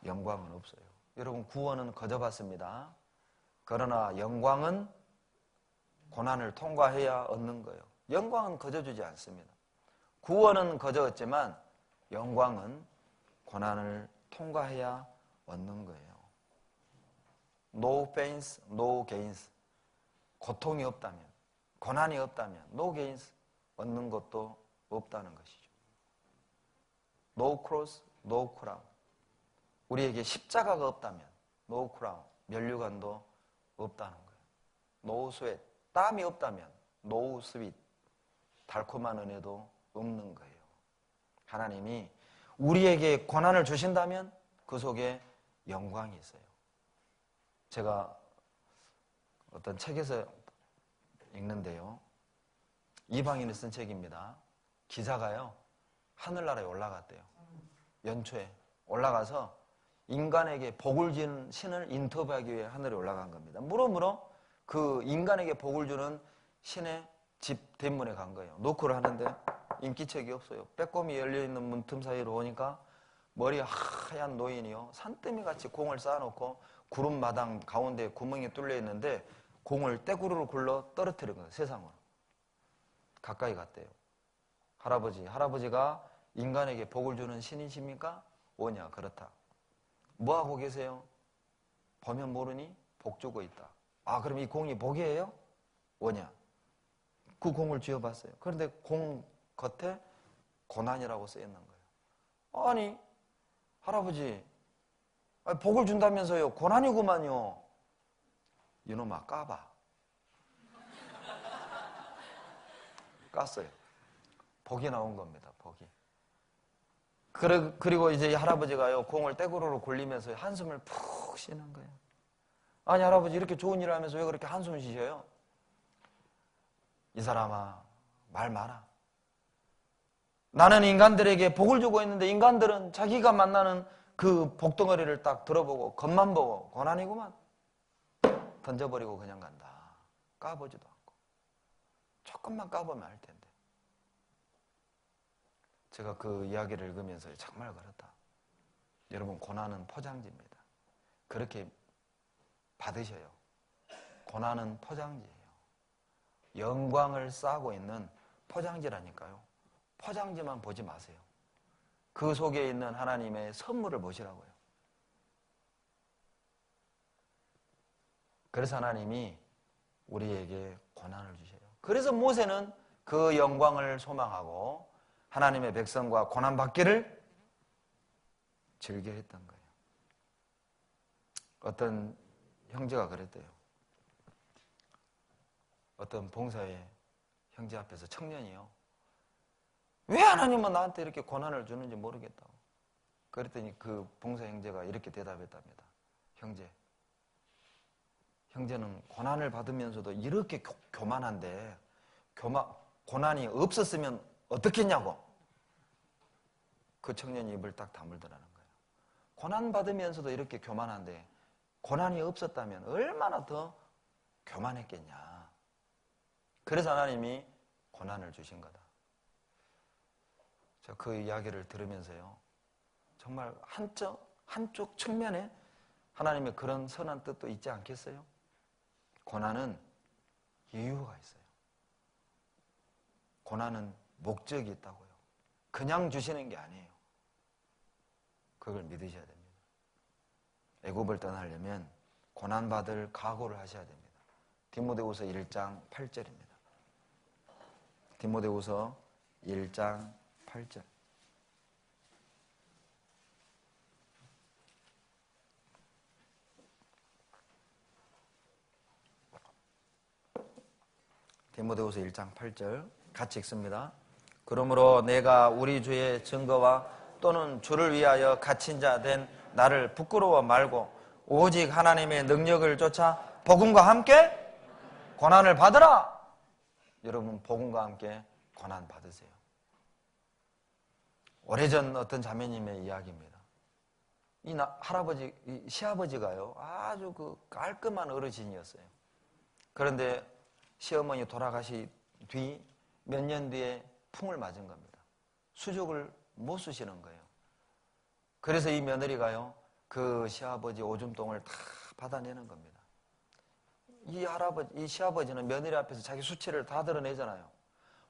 영광은 없어요. 여러분, 구원은 거저 받습니다. 그러나 영광은 고난을 통과해야 얻는 거예요. 영광은 거저 주지 않습니다. 구원은 거저 얻지만 영광은 고난을 통과해야 얻는 거예요. No pains, no gains. 고통이 없다면, 고난이 없다면 no gains, 얻는 것도 없다는 것이죠. No cross, no crown. 우리에게 십자가가 없다면 no crown, 면류관도 없다는 거예요. No sweat, 땀이 없다면 no sweet, 달콤한 은혜도 없는 거예요. 하나님이 우리에게 고난을 주신다면 그 속에 영광이 있어요. 제가 어떤 책에서 읽는데요, 이방인이 쓴 책입니다. 기자가요 하늘나라에 올라갔대요. 연초에 올라가서 인간에게 복을 주는 신을 인터뷰하기 위해 하늘에 올라간 겁니다. 물어물어 그 인간에게 복을 주는 신의 집 대문에 간 거예요. 노크를 하는데 인기척이 없어요. 빼꼼히 열려있는 문틈 사이로 오니까 머리 하얀 노인이요, 산더미같이 공을 쌓아놓고 구름마당 가운데 구멍이 뚫려 있는데 공을 떼구르를 굴러 떨어뜨린 거예요. 세상으로 가까이 갔대요. 할아버지가 인간에게 복을 주는 신이십니까? 오냐? 그렇다. 뭐하고 계세요? 보면 모르니 복 주고 있다. 아, 그럼 이 공이 복이에요? 오냐? 그 공을 쥐어봤어요. 그런데 공 겉에 고난이라고 쓰여있는 거예요. 아니, 할아버지, 복을 준다면서요? 고난이구만요. 이놈아, 까봐. 깠어요. 복이 나온 겁니다. 복이. 그리고 이제 이 할아버지가요, 공을 떼구르로 굴리면서 한숨을 푹 쉬는 거예요. 아니, 할아버지, 이렇게 좋은 일을 하면서 왜 그렇게 한숨 쉬셔요? 이 사람아, 말 마라. 나는 인간들에게 복을 주고 있는데 인간들은 자기가 만나는 그 복덩어리를 딱 들어보고 겉만 보고 고난이구만 던져버리고 그냥 간다. 까보지도 않고. 조금만 까보면 알 텐데. 제가 그 이야기를 읽으면서 정말 그렇다. 여러분, 고난은 포장지입니다. 그렇게 받으셔요. 고난은 포장지예요. 영광을 싸고 있는 포장지라니까요. 포장지만 보지 마세요. 그 속에 있는 하나님의 선물을 보시라고요. 그래서 하나님이 우리에게 고난을 주셔요. 그래서 모세는 그 영광을 소망하고 하나님의 백성과 고난받기를 즐겨했던 거예요. 어떤 형제가 그랬대요. 어떤 봉사의 형제 앞에서 청년이요, 왜 하나님은 나한테 이렇게 고난을 주는지 모르겠다고. 그랬더니 그 봉사 형제가 이렇게 대답했답니다. 형제는 고난을 받으면서도 이렇게 교만한데 고난이 없었으면 어떻겠냐고. 그 청년이 입을 딱 다물더라는 거예요. 고난 받으면서도 이렇게 교만한데 고난이 없었다면 얼마나 더 교만했겠냐. 그래서 하나님이 고난을 주신 거다. 저 그 이야기를 들으면서요, 정말 한쪽 측면에 하나님의 그런 선한 뜻도 있지 않겠어요? 고난은 이유가 있어요. 고난은 목적이 있다고요. 그냥 주시는 게 아니에요. 그걸 믿으셔야 됩니다. 애굽을 떠나려면 고난받을 각오를 하셔야 됩니다. 디모데후서 1장 8절입니다. 디모데후서 1장 8절. 디모데후서 1장 8절 같이 읽습니다. 그러므로 내가 우리 주의 증거와 또는 주를 위하여 갇힌 자 된 나를 부끄러워 말고 오직 하나님의 능력을 쫓아 복음과 함께 고난을 받으라. 여러분, 복음과 함께 고난 받으세요. 오래전 어떤 자매님의 이야기입니다. 이 시아버지가요, 아주 그 깔끔한 어르신이었어요. 그런데 시어머니 돌아가시 뒤 몇 년 뒤에 풍을 맞은 겁니다. 수족을 못 쓰시는 거예요. 그래서 이 며느리가요, 그 시아버지 오줌똥을 다 받아내는 겁니다. 이 시아버지는 며느리 앞에서 자기 수치를 다 드러내잖아요.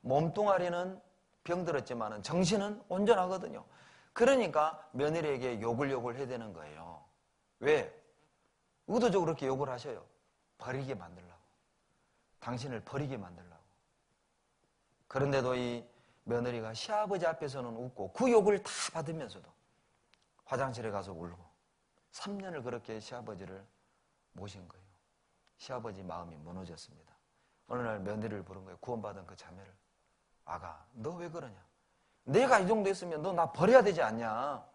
몸뚱아리는 병들었지만 정신은 온전하거든요. 그러니까 며느리에게 욕을 해야 되는 거예요. 왜? 의도적으로 그렇게 욕을 하셔요. 버리게 만들려고. 당신을 버리게 만들려고. 그런데도 이 며느리가 시아버지 앞에서는 웃고 그 욕을 다 받으면서도 화장실에 가서 울고 3년을 그렇게 시아버지를 모신 거예요. 시아버지 마음이 무너졌습니다. 어느 날 며느리를 부른 거예요. 구원받은 그 자매를. 아가, 너 왜 그러냐? 내가 이 정도 했으면 너 나 버려야 되지 않냐?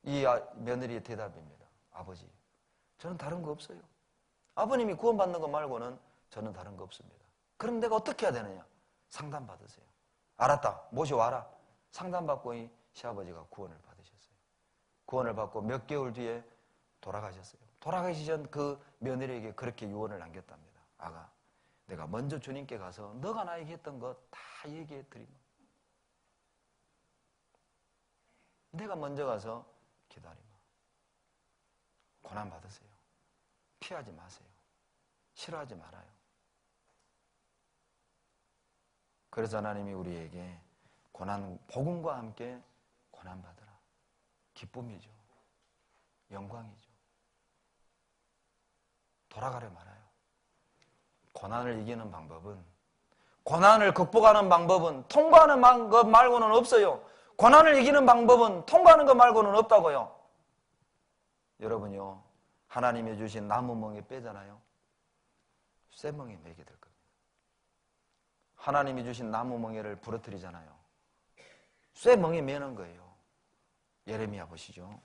이 며느리의 대답입니다. 아버지, 저는 다른 거 없어요. 아버님이 구원받는 거 말고는 저는 다른 거 없습니다. 그럼 내가 어떻게 해야 되느냐? 상담받으세요. 알았다, 모셔와라. 상담받고 이 시아버지가 구원을 받으셨어요. 구원을 받고 몇 개월 뒤에 돌아가셨어요. 돌아가시기 전 그 며느리에게 그렇게 유언을 남겼답니다. 아가, 내가 먼저 주님께 가서 너가 나에게 했던 거 다 얘기해 드리면 내가 먼저 가서 기다리면 고난 받으세요. 피하지 마세요. 싫어하지 말아요. 그래서 하나님이 우리에게 복음과 함께 고난 받으라. 기쁨이죠. 영광이죠. 돌아가려 말아요. 고난을 이기는 방법은, 고난을 극복하는 방법은 통과하는 것 말고는 없어요. 고난을 이기는 방법은 통과하는 것 말고는 없다고요. 여러분요, 하나님이 주신 나무 멍에 빼잖아요. 쇠멍에 매게 될 겁니다. 하나님이 주신 나무 멍에를 부러뜨리잖아요. 쇠멍에 매는 거예요. 예레미야 보시죠.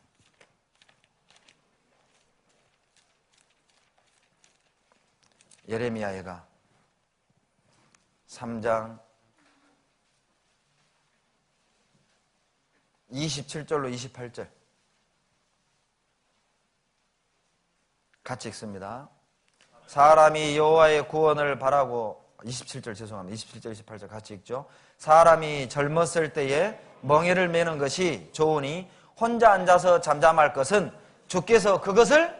예레미야가 3장 27절로 28절 같이 읽습니다. 사람이 여호와의 구원을 바라고 27절 죄송합니다. 27절 28절 같이 읽죠. 사람이 젊었을 때에 멍에를 매는 것이 좋으니 혼자 앉아서 잠잠할 것은 주께서 그것을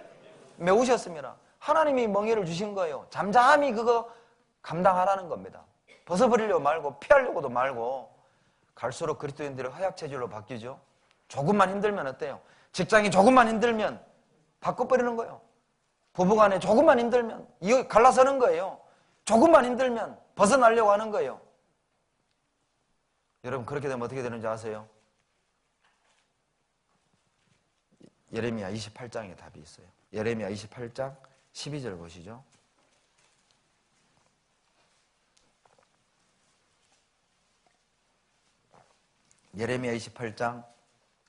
메우셨습니다. 하나님이 멍에를 주신 거예요. 잠잠히 그거 감당하라는 겁니다. 벗어버리려고 말고 피하려고도 말고. 갈수록 그리스도인들의 허약체질로 바뀌죠. 조금만 힘들면 어때요? 직장이 조금만 힘들면 바꿔버리는 거예요. 부부간에 조금만 힘들면 갈라서는 거예요. 조금만 힘들면 벗어나려고 하는 거예요. 여러분, 그렇게 되면 어떻게 되는지 아세요? 예레미야 28장에 답이 있어요. 예레미야 28장 12절 보시죠. 예레미야 28장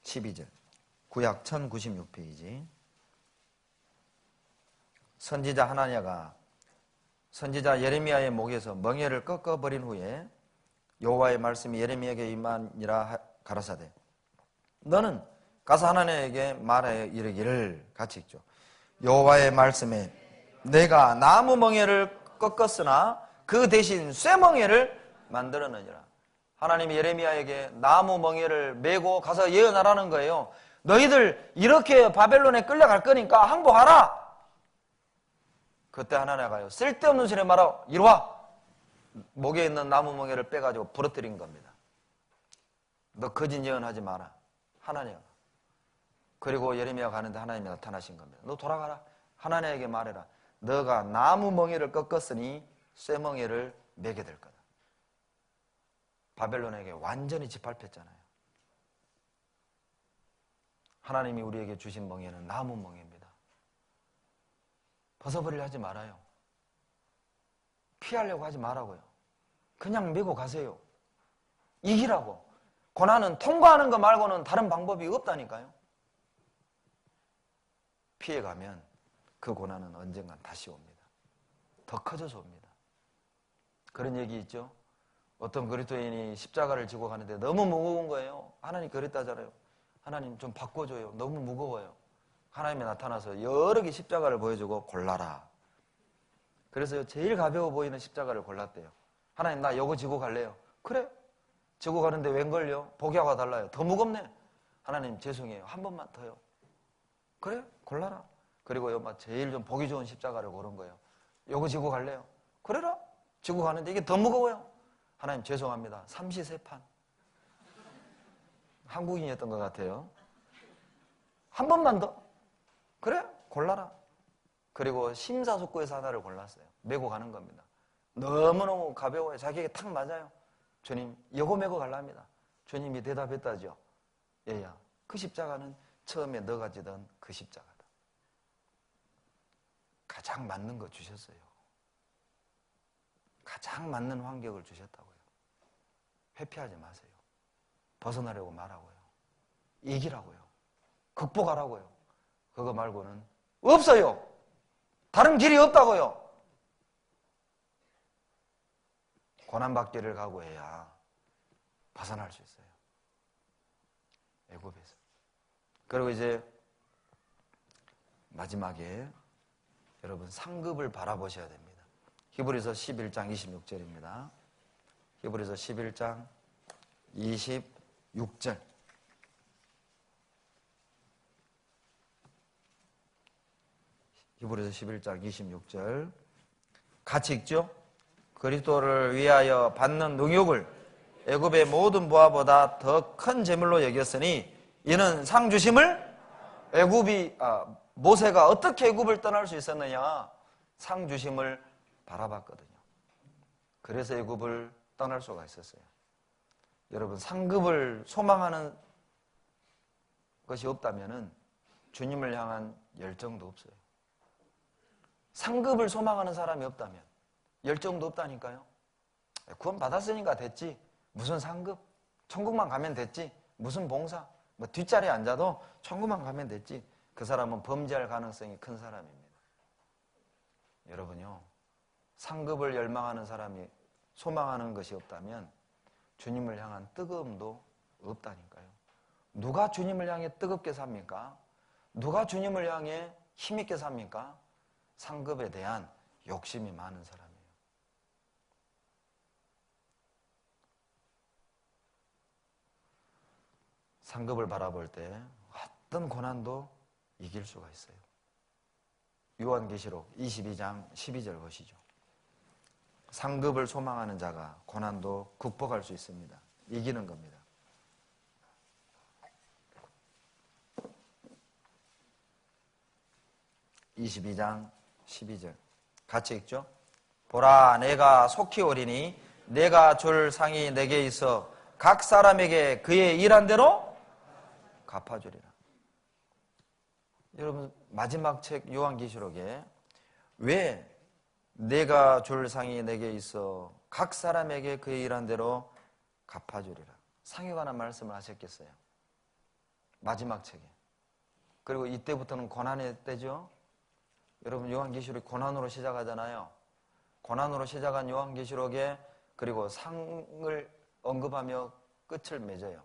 12절. 구약 1096페이지. 선지자 하나냐가 선지자 예레미야의 목에서 멍에를 꺾어버린 후에 여호와의 말씀이 예레미야에게 임하니라 가라사대 너는 가서 하나님에게 말하여 이르기를 같이 읽죠. 여호와의 말씀에 내가 나무 멍에를 꺾었으나 그 대신 쇠멍에를 만들었느니라. 하나님이 예레미야에게 나무 멍에를 메고 가서 예언하라는 거예요. 너희들 이렇게 바벨론에 끌려갈 거니까 항복하라. 그때 하나님가요 쓸데없는 소리 말하고 이리와. 목에 있는 나무 멍에를 빼가지고 부러뜨린 겁니다. 너 거짓 예언하지 마라. 하나님. 그리고 예레미야가 가는데 하나님이 나타나신 겁니다. 너 돌아가라. 하나님에게 말해라. 너가 나무 멍에를 꺾었으니 쇠멍에를 매게 될 거다. 바벨론에게 완전히 짓밟혔잖아요. 하나님이 우리에게 주신 멍에는 나무 멍에입니다. 벗어버리려 하지 말아요. 피하려고 하지 말라고요. 그냥 메고 가세요. 이기라고. 고난은 통과하는 거 말고는 다른 방법이 없다니까요. 피해가면 그 고난은 언젠간 다시 옵니다. 더 커져서 옵니다. 그런 얘기 있죠. 어떤 그리스도인이 십자가를 지고 가는데 너무 무거운 거예요. 하나님 그랬다잖아요. 하나님 좀 바꿔줘요. 너무 무거워요. 하나님이 나타나서 여러 개 십자가를 보여주고 골라라. 그래서 제일 가벼워 보이는 십자가를 골랐대요. 하나님 나 요거 지고 갈래요. 그래. 지고 가는데 웬걸요? 보기하고 달라요. 더 무겁네. 하나님 죄송해요. 한 번만 더요. 그래. 골라라. 그리고 제일 좀 보기 좋은 십자가를 고른 거예요. 요거 지고 갈래요. 그래라. 지고 가는데 이게 더 무거워요. 하나님 죄송합니다. 삼시세판. 한국인이었던 것 같아요. 한 번만 더. 그래. 골라라. 그리고 심사숙고해서 하나를 골랐어요. 메고 가는 겁니다. 너무너무 가벼워요. 자기에게 탁 맞아요. 주님 이거 메고 갈랍니다. 주님이 대답했다죠. 얘야 그 십자가는 처음에 너가 지던 그 십자가다. 가장 맞는 거 주셨어요. 가장 맞는 환경을 주셨다고요. 회피하지 마세요. 벗어나려고 말하고요. 이기라고요. 극복하라고요. 그거 말고는 없어요. 다른 길이 없다고요. 고난받기를 각오해야 벗어날 수 있어요. 애굽에서. 그리고 이제 마지막에 여러분 상급을 바라보셔야 됩니다. 히브리서 11장 26절입니다. 히브리서 11장 26절. 히브리서 11장 26절. 같이 읽죠? 그리스도를 위하여 받는 능욕을 애굽의 모든 부하보다 더 큰 재물로 여겼으니 이는 상 주심을 모세가 어떻게 애굽을 떠날 수 있었느냐? 상 주심을 바라봤거든요. 그래서 애굽을 떠날 수가 있었어요. 여러분 상급을 소망하는 것이 없다면은 주님을 향한 열정도 없어요. 상급을 소망하는 사람이 없다면 열정도 없다니까요. 구원 받았으니까 됐지. 무슨 상급? 천국만 가면 됐지. 무슨 봉사? 뒷자리에 앉아도 천국만 가면 됐지. 그 사람은 범죄할 가능성이 큰 사람입니다. 여러분요, 상급을 열망하는 사람이 소망하는 것이 없다면 주님을 향한 뜨거움도 없다니까요. 누가 주님을 향해 뜨겁게 삽니까? 누가 주님을 향해 힘있게 삽니까? 상급에 대한 욕심이 많은 사람이에요. 상급을 바라볼 때 어떤 고난도 이길 수가 있어요. 요한계시록 22장 12절 보시죠. 상급을 소망하는 자가 고난도 극복할 수 있습니다. 이기는 겁니다. (22장 12절) 같이 읽죠. 보라 내가 속히 오리니 내가 줄 상이 내게 있어 각 사람에게 그의 일한 대로 갚아주리라. 여러분 마지막 책 요한계시록에 왜 내가 줄 상이 내게 있어 각 사람에게 그의 일한 대로 갚아주리라. 상에 관한 말씀을 하셨겠어요? 마지막 책에. 그리고 이때부터는 고난의 때죠. 여러분 요한계시록이 고난으로 시작하잖아요. 고난으로 시작한 요한계시록에 그리고 상을 언급하며 끝을 맺어요.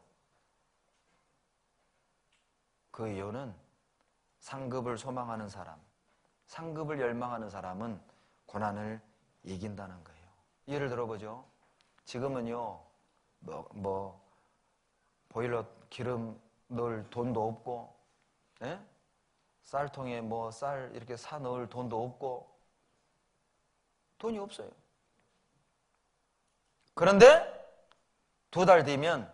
그 이유는 상급을 소망하는 사람, 상급을 열망하는 사람은 고난을 이긴다는 거예요. 예를 들어보죠. 지금은요, 보일러 기름 넣을 돈도 없고, 예? 쌀통에 쌀 이렇게 사 넣을 돈도 없고, 돈이 없어요. 그런데 2달 뒤면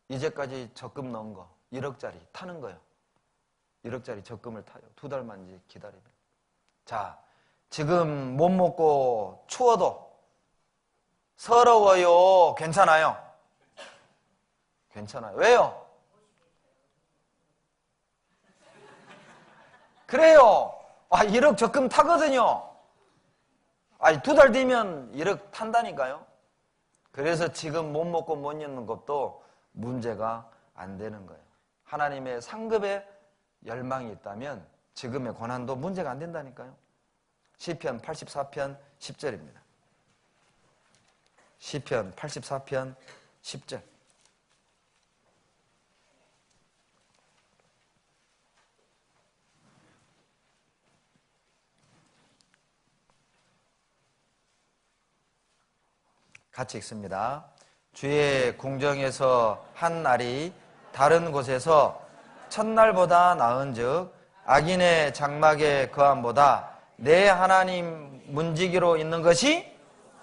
이제까지 적금 넣은 거 1억짜리 타는 거예요. 1억짜리 적금을 타요. 2달만 이제 기다리면. 자, 지금 못 먹고 추워도 서러워요. 괜찮아요? 괜찮아요. 왜요? 그래요. 1억 적금 타거든요. 2달 뒤면 1억 탄다니까요. 그래서 지금 못 먹고 못 입는 것도 문제가 안 되는 거예요. 하나님의 상급에 열망이 있다면 지금의 고난도 문제가 안 된다니까요. 시편 84편 10절입니다. 시편 84편 10절. 같이 읽습니다. 주의 궁정에서 한 날이 다른 곳에서 첫날보다 나은즉 악인의 장막에 거함보다 내 하나님 문지기로 있는 것이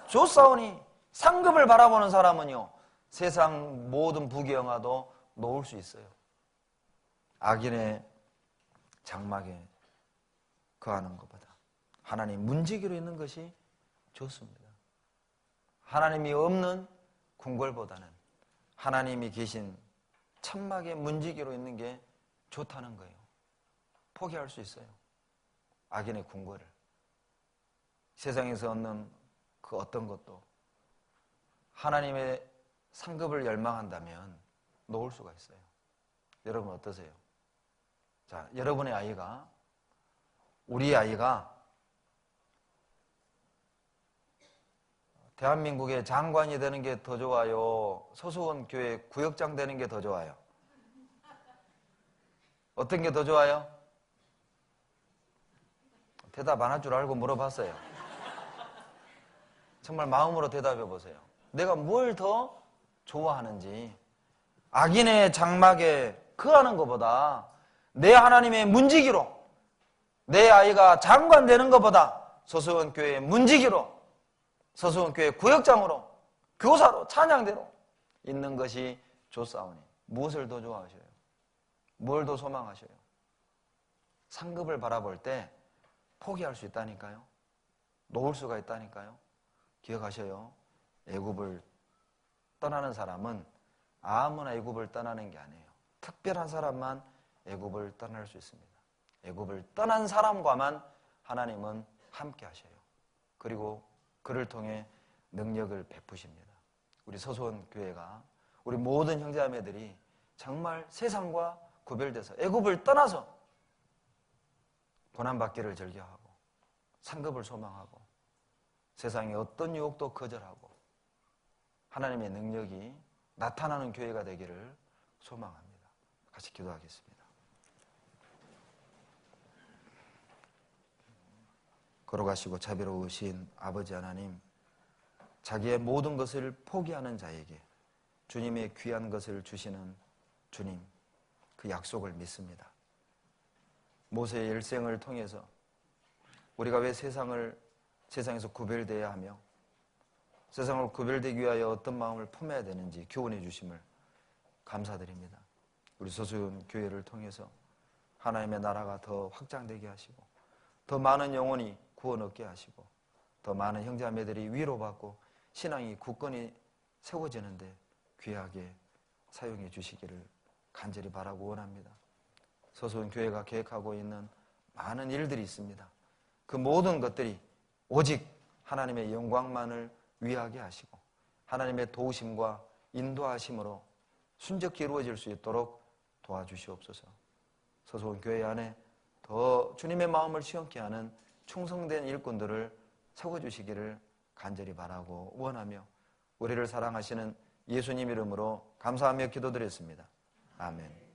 좋사오니. 상급을 바라보는 사람은요, 세상 모든 부귀영화도 놓을 수 있어요. 악인의 장막에 거하는 것보다 하나님 문지기로 있는 것이 좋습니다. 하나님이 없는 궁궐보다는 하나님이 계신 천막의 문지기로 있는 게 좋다는 거예요. 포기할 수 있어요. 악인의 궁궐을. 세상에서 얻는 그 어떤 것도 하나님의 상급을 열망한다면 놓을 수가 있어요. 여러분 어떠세요? 자, 여러분의 아이가, 우리 아이가 대한민국의 장관이 되는 게 더 좋아요? 서수원 교회 구역장 되는 게 더 좋아요? 어떤 게 더 좋아요? 대답 안 할 줄 알고 물어봤어요. 정말 마음으로 대답해 보세요. 내가 뭘 더 좋아하는지. 악인의 장막에 거하는 것보다 내 하나님의 문지기로, 내 아이가 장관 되는 것보다 서수원 교회의 문지기로, 서수원 교회 구역장으로, 교사로, 찬양대로 있는 것이 좋사오니. 무엇을 더 좋아하셔요? 뭘 더 소망하셔요? 상급을 바라볼 때 포기할 수 있다니까요. 놓을 수가 있다니까요. 기억하셔요. 애굽을 떠나는 사람은 아무나 애굽을 떠나는 게 아니에요. 특별한 사람만 애굽을 떠날 수 있습니다. 애굽을 떠난 사람과만 하나님은 함께 하셔요. 그리고 그를 통해 능력을 베푸십니다. 우리 서수원 교회가, 우리 모든 형제자매들이 정말 세상과 구별돼서 애굽을 떠나서 고난받기를 즐겨하고 상급을 소망하고 세상의 어떤 유혹도 거절하고 하나님의 능력이 나타나는 교회가 되기를 소망합니다. 같이 기도하겠습니다. 걸어가시고 자비로우신 아버지 하나님, 자기의 모든 것을 포기하는 자에게 주님의 귀한 것을 주시는 주님, 그 약속을 믿습니다. 모세의 일생을 통해서 우리가 왜 세상에서 구별되어야 하며 세상을 구별되기 위하여 어떤 마음을 품어야 되는지 교훈해 주심을 감사드립니다. 우리 서수연 교회를 통해서 하나님의 나라가 더 확장되게 하시고 더 많은 영혼이 구원 얻게 하시고 더 많은 형제자매들이 위로받고 신앙이 굳건히 세워지는데 귀하게 사용해 주시기를 간절히 바라고 원합니다. 서수연 교회가 계획하고 있는 많은 일들이 있습니다. 그 모든 것들이 오직 하나님의 영광만을 위하게 하시고 하나님의 도우심과 인도하심으로 순적히 이루어질 수 있도록 도와주시옵소서. 서소원 교회 안에 더 주님의 마음을 시원케 하는 충성된 일꾼들을 세워주시기를 간절히 바라고 원하며 우리를 사랑하시는 예수님 이름으로 감사하며 기도드렸습니다. 아멘.